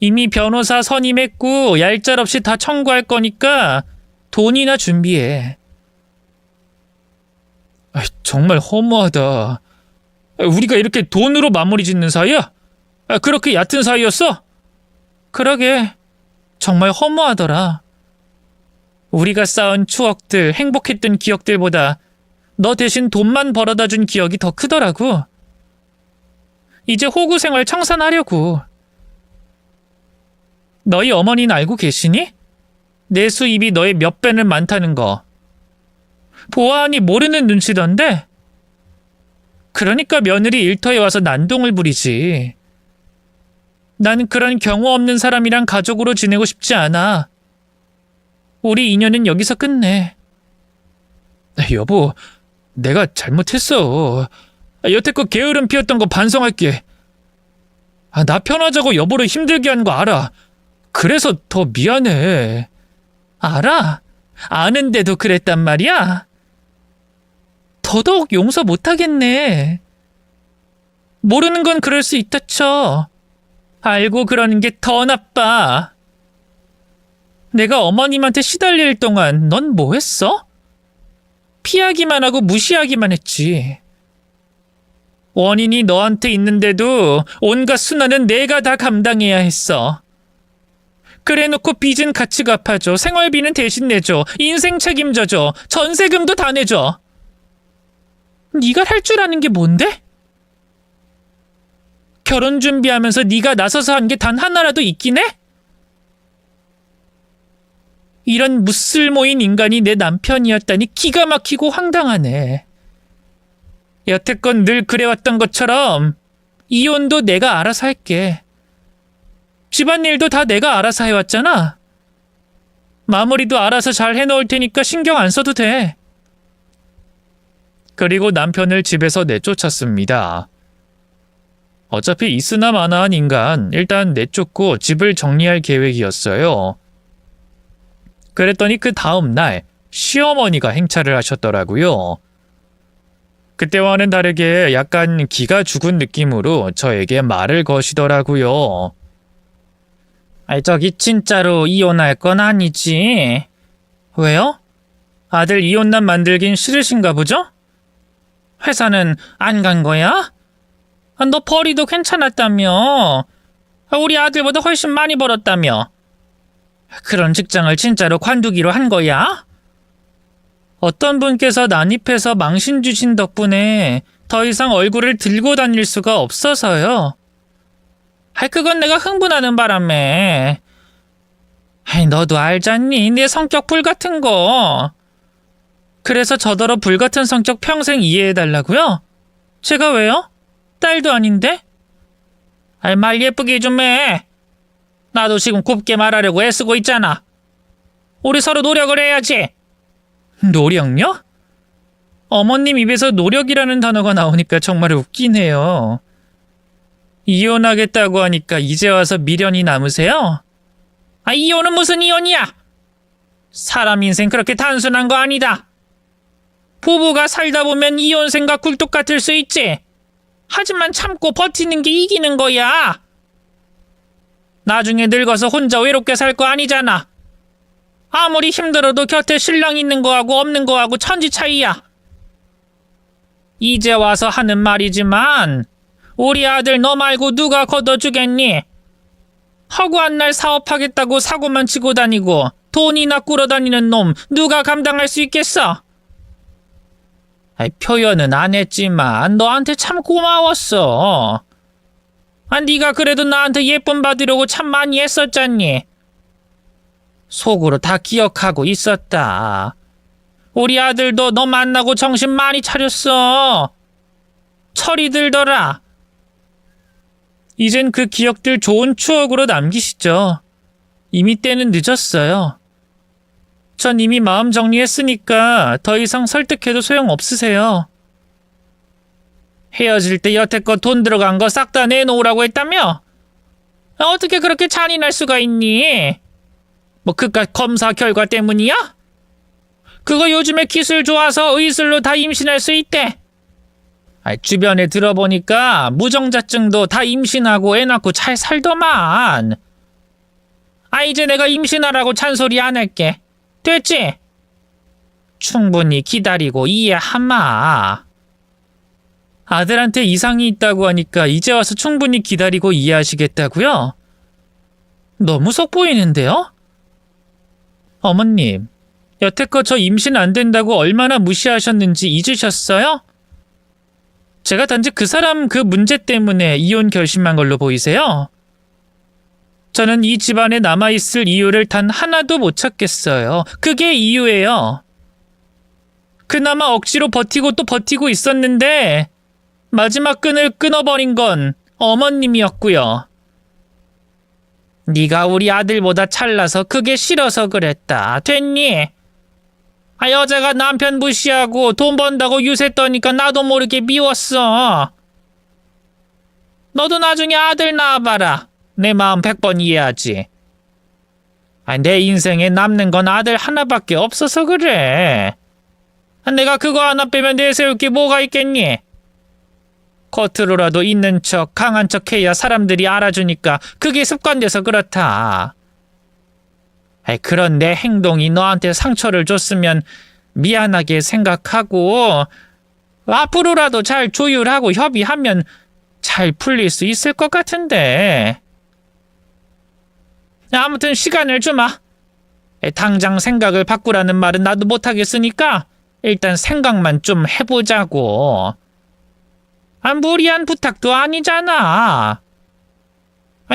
이미 변호사 선임했고 얄짤없이 다 청구할 거니까 돈이나 준비해. 정말 허무하다. 우리가 이렇게 돈으로 마무리 짓는 사이야? 그렇게 얕은 사이였어? 그러게. 정말 허무하더라. 우리가 쌓은 추억들, 행복했던 기억들보다 너 대신 돈만 벌어다 준 기억이 더 크더라고. 이제 호구 생활 청산하려고. 너희 어머니는 알고 계시니? 내 수입이 너의 몇 배는 많다는 거. 보아하니 모르는 눈치던데? 그러니까 며느리 일터에 와서 난동을 부리지. 나는 그런 경우 없는 사람이랑 가족으로 지내고 싶지 않아. 우리 인연은 여기서 끝내. 여보, 내가 잘못했어. 여태껏 게으름 피웠던 거 반성할게. 나 편하자고 여보를 힘들게 한 거 알아. 그래서 더 미안해. 알아? 아는데도 그랬단 말이야? 더더욱 용서 못하겠네. 모르는 건 그럴 수 있다 쳐. 알고 그러는 게 더 나빠. 내가 어머님한테 시달릴 동안 넌 뭐 했어? 피하기만 하고 무시하기만 했지. 원인이 너한테 있는데도 온갖 순환은 내가 다 감당해야 했어. 그래놓고 빚은 같이 갚아줘. 생활비는 대신 내줘. 인생 책임져줘. 전세금도 다 내줘. 네가 할 줄 아는 게 뭔데? 결혼 준비하면서 네가 나서서 한 게 단 하나라도 있긴 해? 이런 무쓸모인 인간이 내 남편이었다니 기가 막히고 황당하네. 여태껏 늘 그래왔던 것처럼 이혼도 내가 알아서 할게. 집안일도 다 내가 알아서 해왔잖아. 마무리도 알아서 잘 해놓을 테니까 신경 안 써도 돼. 그리고 남편을 집에서 내쫓았습니다. 어차피 있으나 마나한 인간, 일단 내쫓고 집을 정리할 계획이었어요. 그랬더니 그 다음 날 시어머니가 행차를 하셨더라고요. 그때와는 다르게 약간 기가 죽은 느낌으로 저에게 말을 거시더라고요. 저기 진짜로 이혼할 건 아니지? 왜요? 아들 이혼남 만들긴 싫으신가 보죠? 회사는 안 간 거야? 너 벌이도 괜찮았다며. 우리 아들보다 훨씬 많이 벌었다며. 그런 직장을 진짜로 관두기로 한 거야? 어떤 분께서 난입해서 망신 주신 덕분에 더 이상 얼굴을 들고 다닐 수가 없어서요. 그건 내가 흥분하는 바람에. 너도 알잖니, 내 성격 불같은 거. 그래서 저더러 불같은 성격 평생 이해해달라고요? 제가 왜요? 딸도 아닌데? 말 예쁘게 좀 해. 나도 지금 곱게 말하려고 애쓰고 있잖아. 우리 서로 노력을 해야지. 노력요? 어머님 입에서 노력이라는 단어가 나오니까 정말 웃기네요. 이혼하겠다고 하니까 이제 와서 미련이 남으세요? 이혼은 무슨 이혼이야? 사람 인생 그렇게 단순한 거 아니다. 부부가 살다 보면 이혼 생각 굴뚝 같을 수 있지. 하지만 참고 버티는 게 이기는 거야. 나중에 늙어서 혼자 외롭게 살 거 아니잖아. 아무리 힘들어도 곁에 신랑 있는 거하고 없는 거하고 천지 차이야. 이제 와서 하는 말이지만 우리 아들 너 말고 누가 걷어주겠니? 허구한 날 사업하겠다고 사고만 치고 다니고 돈이나 꾸러다니는 놈 누가 감당할 수 있겠어? 표현은 안 했지만 너한테 참 고마웠어. 네가 그래도 나한테 예쁨 받으려고 참 많이 했었잖니. 속으로 다 기억하고 있었다. 우리 아들도 너 만나고 정신 많이 차렸어. 철이 들더라. 이젠 그 기억들 좋은 추억으로 남기시죠. 이미 때는 늦었어요. 전 이미 마음 정리했으니까 더 이상 설득해도 소용없으세요. 헤어질 때 여태껏 돈 들어간 거 싹 다 내놓으라고 했다며? 어떻게 그렇게 잔인할 수가 있니? 뭐 그깟 검사 결과 때문이야? 그거 요즘에 기술 좋아서 의술로 다 임신할 수 있대. 주변에 들어보니까 무정자증도 다 임신하고 애 낳고 잘 살더만. 이제 내가 임신하라고 잔소리 안 할게. 됐지? 충분히 기다리고 이해하마. 아들한테 이상이 있다고 하니까 이제 와서 충분히 기다리고 이해하시겠다고요? 너무 속 보이는데요? 어머님, 여태껏 저 임신 안 된다고 얼마나 무시하셨는지 잊으셨어요? 제가 단지 그 사람 그 문제 때문에 이혼 결심한 걸로 보이세요? 저는 이 집안에 남아있을 이유를 단 하나도 못 찾겠어요. 그게 이유예요. 그나마 억지로 버티고 또 버티고 있었는데 마지막 끈을 끊어버린 건 어머님이었고요. 네가 우리 아들보다 잘나서 그게 싫어서 그랬다. 됐니? 여자가 남편 무시하고 돈 번다고 유세 떠니까 나도 모르게 미웠어. 너도 나중에 아들 낳아봐라. 내 마음 100번 이해하지. 내 인생에 남는 건 아들 하나밖에 없어서 그래. 내가 그거 하나 빼면 내세울 게 뭐가 있겠니? 겉으로라도 있는 척 강한 척 해야 사람들이 알아주니까 그게 습관돼서 그렇다. 그런 내 행동이 너한테 상처를 줬으면 미안하게 생각하고 앞으로라도 잘 조율하고 협의하면 잘 풀릴 수 있을 것 같은데. 아무튼 시간을 주마. 당장 생각을 바꾸라는 말은 나도 못하겠으니까 일단 생각만 좀 해보자고. 무리한 부탁도 아니잖아.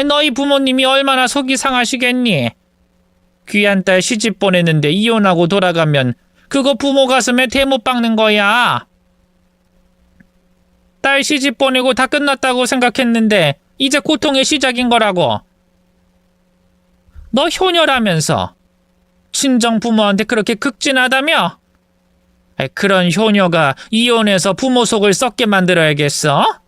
너희 부모님이 얼마나 속이 상하시겠니? 귀한 딸 시집 보내는데 이혼하고 돌아가면 그거 부모 가슴에 대못 박는 거야. 딸 시집 보내고 다 끝났다고 생각했는데 이제 고통의 시작인 거라고. 너 효녀라면서 친정 부모한테 그렇게 극진하다며? 그런 효녀가 이혼해서 부모 속을 썩게 만들어야겠어?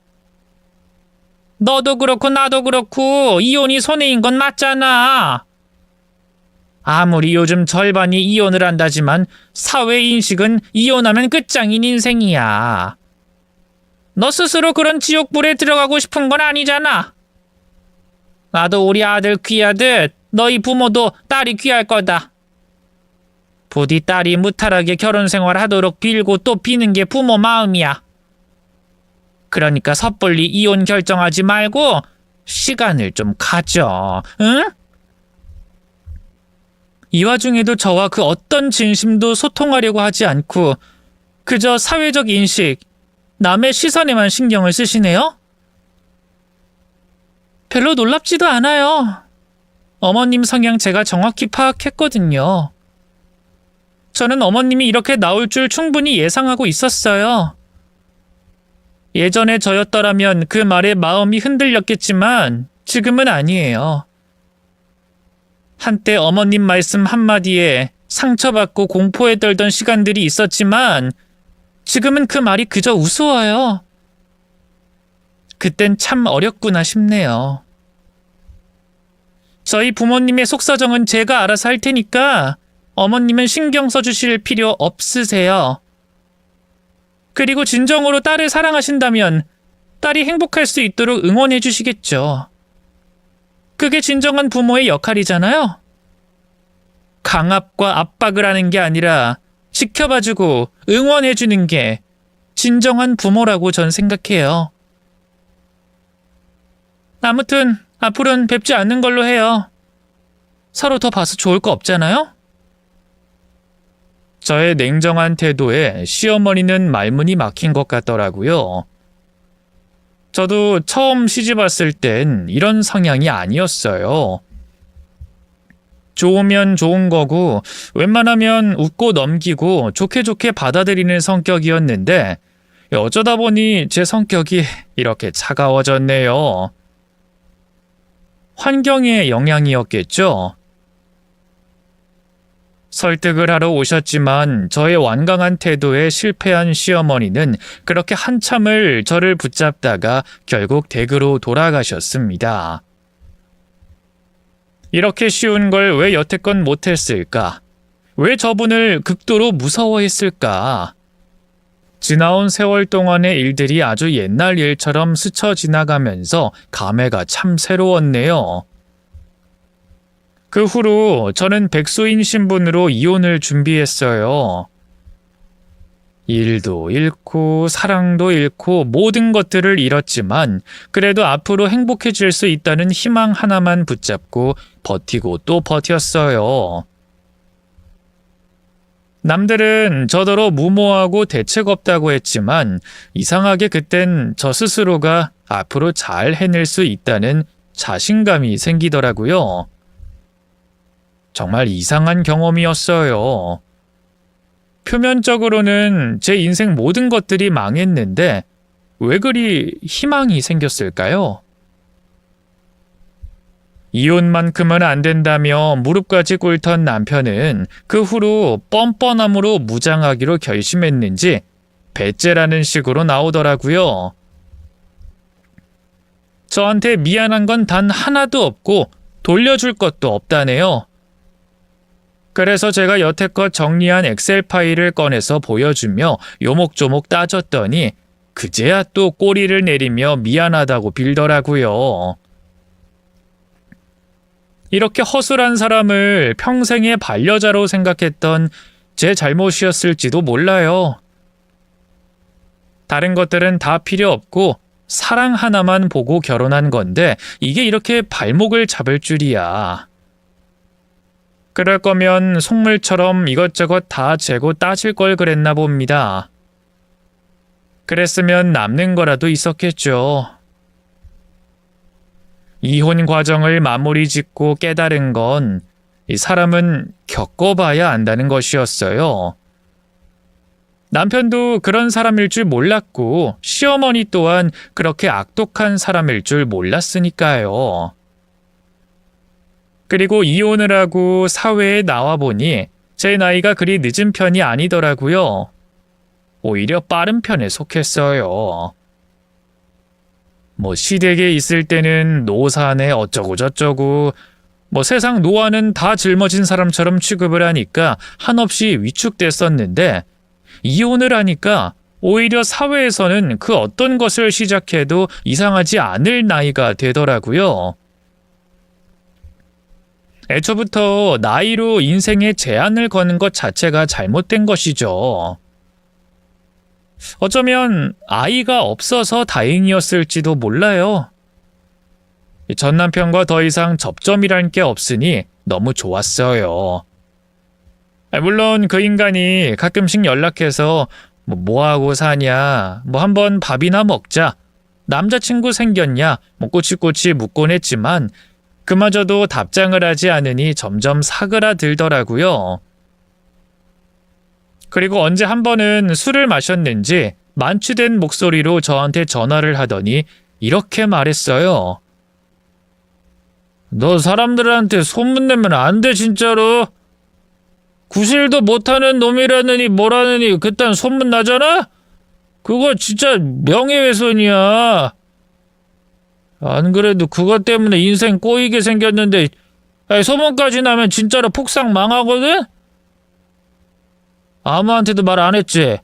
너도 그렇고 나도 그렇고 이혼이 손해인 건 맞잖아. 아무리 요즘 절반이 이혼을 한다지만 사회 인식은 이혼하면 끝장인 인생이야. 너 스스로 그런 지옥불에 들어가고 싶은 건 아니잖아. 나도 우리 아들 귀하듯 너희 부모도 딸이 귀할 거다. 부디 딸이 무탈하게 결혼생활 하도록 빌고 또 비는 게 부모 마음이야. 그러니까 섣불리 이혼 결정하지 말고 시간을 좀 가져, 응? 이 와중에도 저와 그 어떤 진심도 소통하려고 하지 않고 그저 사회적 인식, 남의 시선에만 신경을 쓰시네요? 별로 놀랍지도 않아요. 어머님 성향 제가 정확히 파악했거든요. 저는 어머님이 이렇게 나올 줄 충분히 예상하고 있었어요. 예전에 저였더라면 그 말에 마음이 흔들렸겠지만 지금은 아니에요. 한때 어머님 말씀 한마디에 상처받고 공포에 떨던 시간들이 있었지만 지금은 그 말이 그저 우스워요. 그땐 참 어렵구나 싶네요. 저희 부모님의 속사정은 제가 알아서 할 테니까 어머님은 신경 써주실 필요 없으세요. 그리고 진정으로 딸을 사랑하신다면 딸이 행복할 수 있도록 응원해 주시겠죠. 그게 진정한 부모의 역할이잖아요. 강압과 압박을 하는 게 아니라 지켜봐주고 응원해주는 게 진정한 부모라고 전 생각해요. 아무튼 앞으로는 뵙지 않는 걸로 해요. 서로 더 봐서 좋을 거 없잖아요? 저의 냉정한 태도에 시어머니는 말문이 막힌 것 같더라고요. 저도 처음 시집 왔을 땐 이런 성향이 아니었어요. 좋으면 좋은 거고 웬만하면 웃고 넘기고 좋게 좋게 받아들이는 성격이었는데 어쩌다 보니 제 성격이 이렇게 차가워졌네요. 환경의 영향이었겠죠? 설득을 하러 오셨지만 저의 완강한 태도에 실패한 시어머니는 그렇게 한참을 저를 붙잡다가 결국 댁으로 돌아가셨습니다. 이렇게 쉬운 걸 왜 여태껏 못했을까? 왜 저분을 극도로 무서워했을까? 지나온 세월 동안의 일들이 아주 옛날 일처럼 스쳐 지나가면서 감회가 참 새로웠네요. 그 후로 저는 백수인 신분으로 이혼을 준비했어요. 일도 잃고 사랑도 잃고 모든 것들을 잃었지만 그래도 앞으로 행복해질 수 있다는 희망 하나만 붙잡고 버티고 또 버텼어요. 남들은 저더러 무모하고 대책 없다고 했지만 이상하게 그땐 저 스스로가 앞으로 잘 해낼 수 있다는 자신감이 생기더라고요. 정말 이상한 경험이었어요. 표면적으로는 제 인생 모든 것들이 망했는데 왜 그리 희망이 생겼을까요? 이혼만큼은 안 된다며 무릎까지 꿇던 남편은 그 후로 뻔뻔함으로 무장하기로 결심했는지 배째라는 식으로 나오더라고요. 저한테 미안한 건 단 하나도 없고 돌려줄 것도 없다네요. 그래서 제가 여태껏 정리한 엑셀 파일을 꺼내서 보여주며 요목조목 따졌더니 그제야 또 꼬리를 내리며 미안하다고 빌더라고요. 이렇게 허술한 사람을 평생의 반려자로 생각했던 제 잘못이었을지도 몰라요. 다른 것들은 다 필요 없고 사랑 하나만 보고 결혼한 건데 이게 이렇게 발목을 잡을 줄이야. 그럴 거면 속물처럼 이것저것 다 재고 따질 걸 그랬나 봅니다. 그랬으면 남는 거라도 있었겠죠. 이혼 과정을 마무리 짓고 깨달은 건 이 사람은 겪어봐야 안다는 것이었어요. 남편도 그런 사람일 줄 몰랐고 시어머니 또한 그렇게 악독한 사람일 줄 몰랐으니까요. 그리고 이혼을 하고 사회에 나와보니 제 나이가 그리 늦은 편이 아니더라고요. 오히려 빠른 편에 속했어요. 시댁에 있을 때는 노사네 어쩌고 저쩌고 세상 노안은 다 짊어진 사람처럼 취급을 하니까 한없이 위축됐었는데 이혼을 하니까 오히려 사회에서는 그 어떤 것을 시작해도 이상하지 않을 나이가 되더라고요. 애초부터 나이로 인생에 제한을 거는 것 자체가 잘못된 것이죠. 어쩌면 아이가 없어서 다행이었을지도 몰라요. 전 남편과 더 이상 접점이란 게 없으니 너무 좋았어요. 물론 그 인간이 가끔씩 연락해서 뭐하고 사냐, 한번 밥이나 먹자, 남자친구 생겼냐, 꼬치꼬치 묻곤 했지만 그마저도 답장을 하지 않으니 점점 사그라들더라고요. 그리고 언제 한 번은 술을 마셨는지 만취된 목소리로 저한테 전화를 하더니 이렇게 말했어요. 너 사람들한테 소문내면 안 돼 진짜로. 구실도 못하는 놈이라느니 뭐라느니 그딴 소문 나잖아? 그거 진짜 명예훼손이야. 안 그래도 그것 때문에 인생 꼬이게 생겼는데 소문까지 나면 진짜로 폭삭 망하거든? 아무한테도 말 안 했지?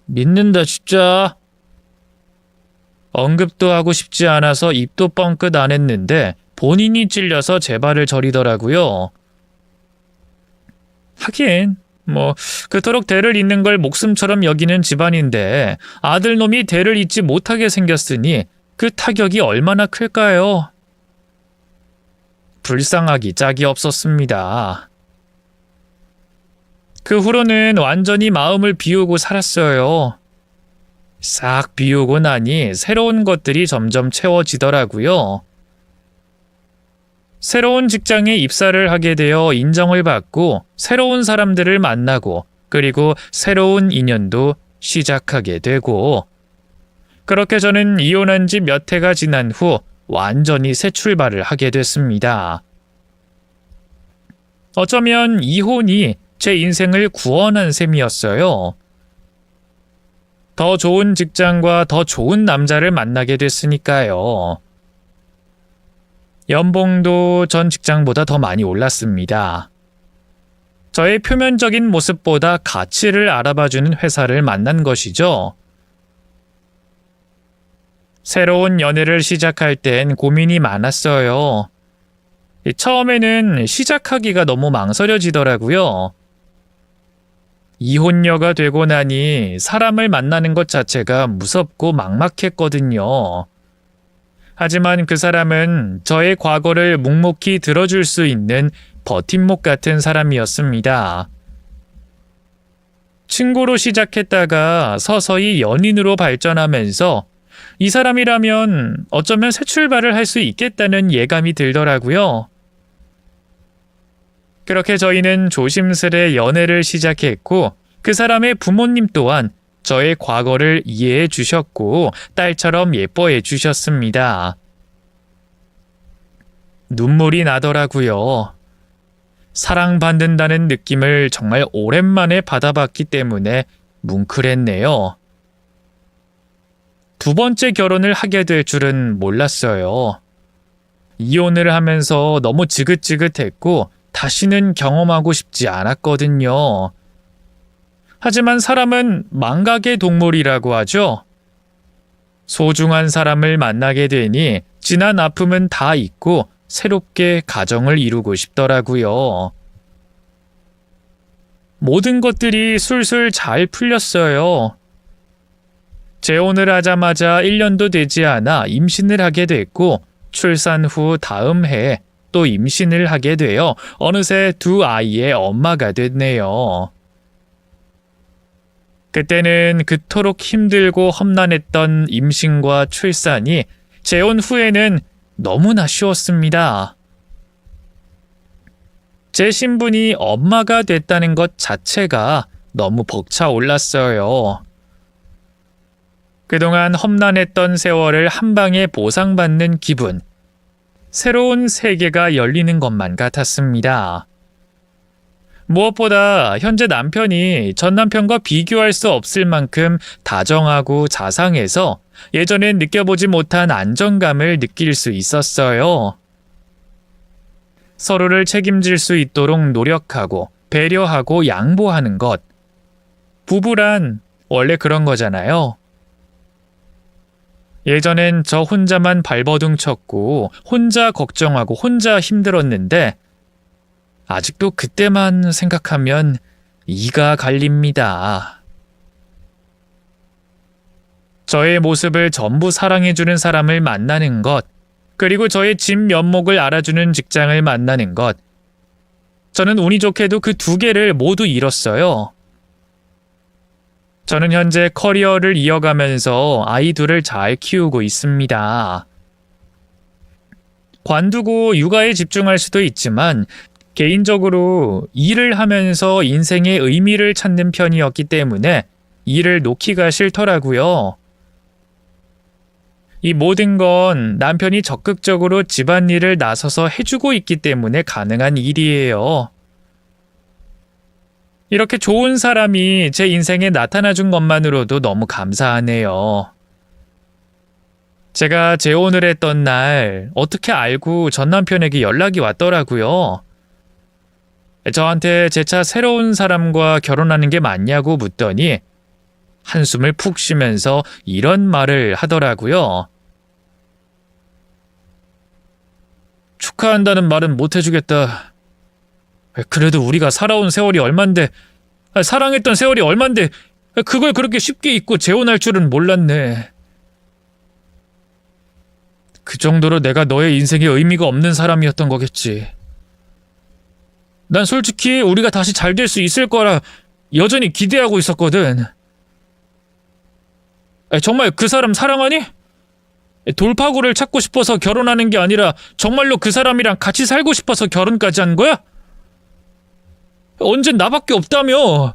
믿는다 진짜. 언급도 하고 싶지 않아서 입도 뻥끗 안 했는데 본인이 찔려서 제 발을 저리더라고요. 하긴 그토록 대를 잇는 걸 목숨처럼 여기는 집안인데 아들놈이 대를 잇지 못하게 생겼으니 그 타격이 얼마나 클까요? 불쌍하기 짝이 없었습니다. 그 후로는 완전히 마음을 비우고 살았어요. 싹 비우고 나니 새로운 것들이 점점 채워지더라고요. 새로운 직장에 입사를 하게 되어 인정을 받고 새로운 사람들을 만나고 그리고 새로운 인연도 시작하게 되고 그렇게 저는 이혼한 지 몇 해가 지난 후 완전히 새 출발을 하게 됐습니다. 어쩌면 이혼이 제 인생을 구원한 셈이었어요. 더 좋은 직장과 더 좋은 남자를 만나게 됐으니까요. 연봉도 전 직장보다 더 많이 올랐습니다. 저의 표면적인 모습보다 가치를 알아봐주는 회사를 만난 것이죠. 새로운 연애를 시작할 땐 고민이 많았어요. 처음에는 시작하기가 너무 망설여지더라고요. 이혼녀가 되고 나니 사람을 만나는 것 자체가 무섭고 막막했거든요. 하지만 그 사람은 저의 과거를 묵묵히 들어줄 수 있는 버팀목 같은 사람이었습니다. 친구로 시작했다가 서서히 연인으로 발전하면서 이 사람이라면 어쩌면 새 출발을 할 수 있겠다는 예감이 들더라고요. 그렇게 저희는 조심스레 연애를 시작했고 그 사람의 부모님 또한 저의 과거를 이해해 주셨고 딸처럼 예뻐해 주셨습니다. 눈물이 나더라고요. 사랑받는다는 느낌을 정말 오랜만에 받아봤기 때문에 뭉클했네요. 두 번째 결혼을 하게 될 줄은 몰랐어요. 이혼을 하면서 너무 지긋지긋했고 다시는 경험하고 싶지 않았거든요. 하지만 사람은 망각의 동물이라고 하죠. 소중한 사람을 만나게 되니 지난 아픔은 다 잊고 새롭게 가정을 이루고 싶더라고요. 모든 것들이 술술 잘 풀렸어요. 재혼을 하자마자 1년도 되지 않아 임신을 하게 됐고 출산 후 다음 해에 또 임신을 하게 되어 어느새 두 아이의 엄마가 됐네요. 그때는 그토록 힘들고 험난했던 임신과 출산이 재혼 후에는 너무나 쉬웠습니다. 제 신분이 엄마가 됐다는 것 자체가 너무 벅차올랐어요. 그동안 험난했던 세월을 한 방에 보상받는 기분, 새로운 세계가 열리는 것만 같았습니다. 무엇보다 현재 남편이 전 남편과 비교할 수 없을 만큼 다정하고 자상해서 예전엔 느껴보지 못한 안정감을 느낄 수 있었어요. 서로를 책임질 수 있도록 노력하고 배려하고 양보하는 것. 부부란 원래 그런 거잖아요. 예전엔 저 혼자만 발버둥 쳤고 혼자 걱정하고 혼자 힘들었는데 아직도 그때만 생각하면 이가 갈립니다. 저의 모습을 전부 사랑해주는 사람을 만나는 것, 그리고 저의 진면목을 알아주는 직장을 만나는 것. 저는 운이 좋게도 그 두 개를 모두 잃었어요. 저는 현재 커리어를 이어가면서 아이 둘을 잘 키우고 있습니다. 관두고 육아에 집중할 수도 있지만 개인적으로 일을 하면서 인생의 의미를 찾는 편이었기 때문에 일을 놓기가 싫더라고요. 이 모든 건 남편이 적극적으로 집안일을 나서서 해주고 있기 때문에 가능한 일이에요. 이렇게 좋은 사람이 제 인생에 나타나준 것만으로도 너무 감사하네요. 제가 재혼을 했던 날 어떻게 알고 전 남편에게 연락이 왔더라고요. 저한테 재차 새로운 사람과 결혼하는 게 맞냐고 묻더니 한숨을 푹 쉬면서 이런 말을 하더라고요. 축하한다는 말은 못 해주겠다. 그래도 우리가 살아온 세월이 얼만데, 사랑했던 세월이 얼만데 그걸 그렇게 쉽게 잊고 재혼할 줄은 몰랐네. 그 정도로 내가 너의 인생에 의미가 없는 사람이었던 거겠지. 난 솔직히 우리가 다시 잘 될 수 있을 거라 여전히 기대하고 있었거든. 정말 그 사람 사랑하니? 돌파구를 찾고 싶어서 결혼하는 게 아니라 정말로 그 사람이랑 같이 살고 싶어서 결혼까지 한 거야? 언젠 나밖에 없다며.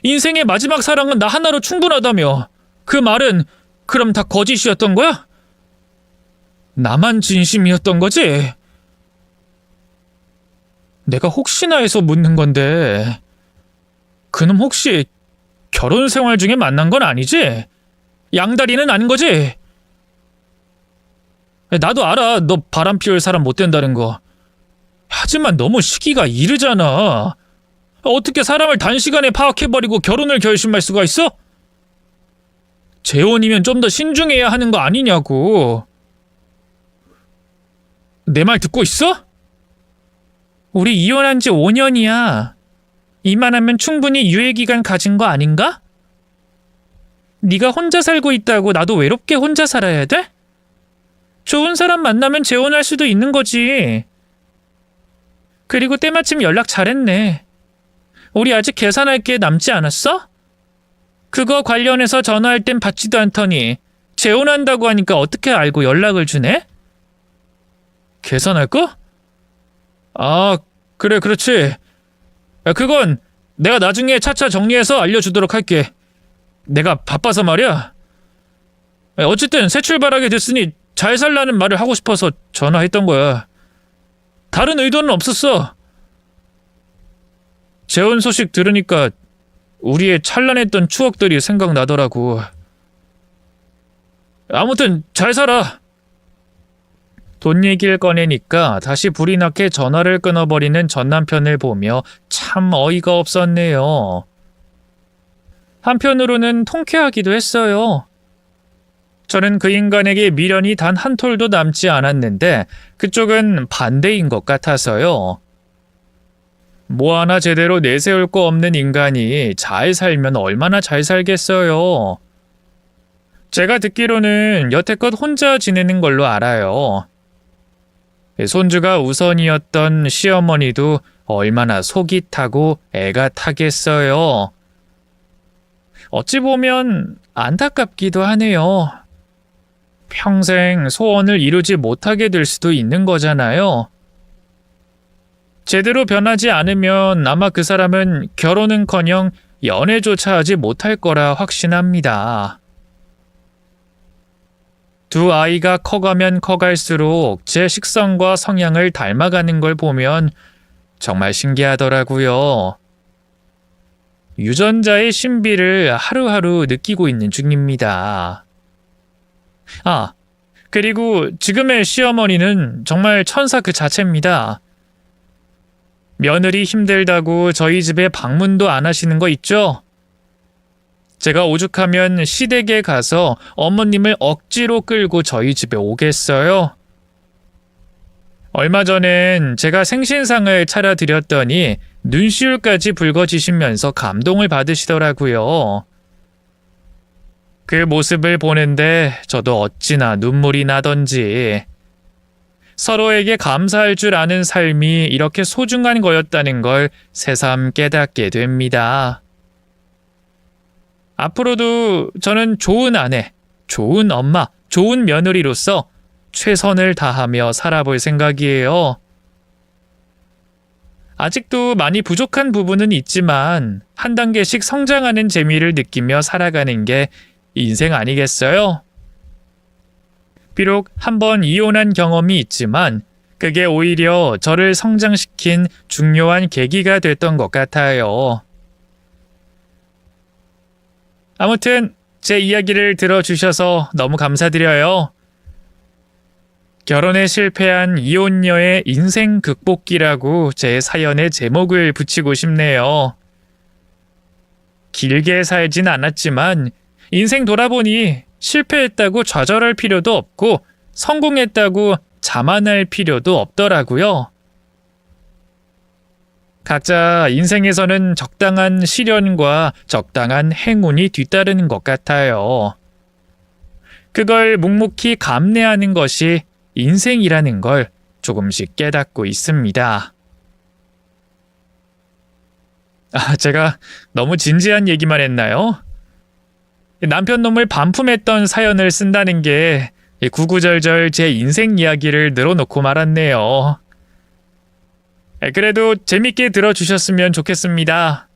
인생의 마지막 사랑은 나 하나로 충분하다며. 그 말은 그럼 다 거짓이었던 거야? 나만 진심이었던 거지? 내가 혹시나 해서 묻는 건데, 그놈 혹시 결혼 생활 중에 만난 건 아니지? 양다리는 아닌 거지? 나도 알아, 너 바람 피울 사람 못 된다는 거. 하지만 너무 시기가 이르잖아. 어떻게 사람을 단시간에 파악해버리고 결혼을 결심할 수가 있어? 재혼이면 좀 더 신중해야 하는 거 아니냐고. 내 말 듣고 있어? 우리 이혼한 지 5년이야. 이만하면 충분히 유예기간 가진 거 아닌가? 네가 혼자 살고 있다고 나도 외롭게 혼자 살아야 돼? 좋은 사람 만나면 재혼할 수도 있는 거지. 그리고 때마침 연락 잘했네. 우리 아직 계산할 게 남지 않았어? 그거 관련해서 전화할 땐 받지도 않더니 재혼한다고 하니까 어떻게 알고 연락을 주네? 계산할 거? 아, 그래, 그렇지. 야, 그건 내가 나중에 차차 정리해서 알려주도록 할게. 내가 바빠서 말이야. 어쨌든 새 출발하게 됐으니 잘 살라는 말을 하고 싶어서 전화했던 거야. 다른 의도는 없었어. 재혼 소식 들으니까 우리의 찬란했던 추억들이 생각나더라고. 아무튼 잘 살아. 돈 얘기를 꺼내니까 다시 불이 나게 전화를 끊어버리는 전 남편을 보며 참 어이가 없었네요. 한편으로는 통쾌하기도 했어요. 저는 그 인간에게 미련이 단 한 톨도 남지 않았는데 그쪽은 반대인 것 같아서요. 뭐 하나 제대로 내세울 거 없는 인간이 잘 살면 얼마나 잘 살겠어요. 제가 듣기로는 여태껏 혼자 지내는 걸로 알아요. 손주가 우선이었던 시어머니도 얼마나 속이 타고 애가 타겠어요. 어찌 보면 안타깝기도 하네요. 평생 소원을 이루지 못하게 될 수도 있는 거잖아요. 제대로 변하지 않으면 아마 그 사람은 결혼은커녕 연애조차 하지 못할 거라 확신합니다. 두 아이가 커가면 커갈수록 제 식성과 성향을 닮아가는 걸 보면 정말 신기하더라고요. 유전자의 신비를 하루하루 느끼고 있는 중입니다. 아, 그리고 지금의 시어머니는 정말 천사 그 자체입니다. 며느리 힘들다고 저희 집에 방문도 안 하시는 거 있죠? 제가 오죽하면 시댁에 가서 어머님을 억지로 끌고 저희 집에 오겠어요? 얼마 전엔 제가 생신상을 차려드렸더니 눈시울까지 붉어지시면서 감동을 받으시더라고요. 그 모습을 보는데 저도 어찌나 눈물이 나던지. 서로에게 감사할 줄 아는 삶이 이렇게 소중한 거였다는 걸 새삼 깨닫게 됩니다. 앞으로도 저는 좋은 아내, 좋은 엄마, 좋은 며느리로서 최선을 다하며 살아볼 생각이에요. 아직도 많이 부족한 부분은 있지만 한 단계씩 성장하는 재미를 느끼며 살아가는 게 인생 아니겠어요? 비록 한번 이혼한 경험이 있지만 그게 오히려 저를 성장시킨 중요한 계기가 됐던 것 같아요. 아무튼 제 이야기를 들어주셔서 너무 감사드려요. 결혼에 실패한 이혼녀의 인생 극복기라고 제 사연의 제목을 붙이고 싶네요. 길게 살진 않았지만 인생 돌아보니 실패했다고 좌절할 필요도 없고 성공했다고 자만할 필요도 없더라고요. 각자 인생에서는 적당한 시련과 적당한 행운이 뒤따르는 것 같아요. 그걸 묵묵히 감내하는 것이 인생이라는 걸 조금씩 깨닫고 있습니다. 제가 너무 진지한 얘기만 했나요? 남편 놈을 반품했던 사연을 쓴다는 게 구구절절 제 인생 이야기를 늘어놓고 말았네요. 그래도 재밌게 들어주셨으면 좋겠습니다.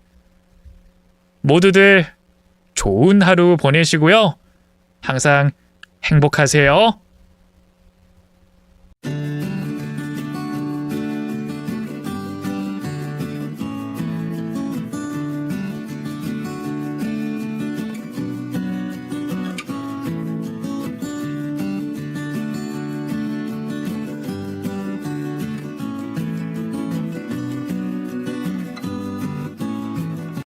모두들 좋은 하루 보내시고요. 항상 행복하세요.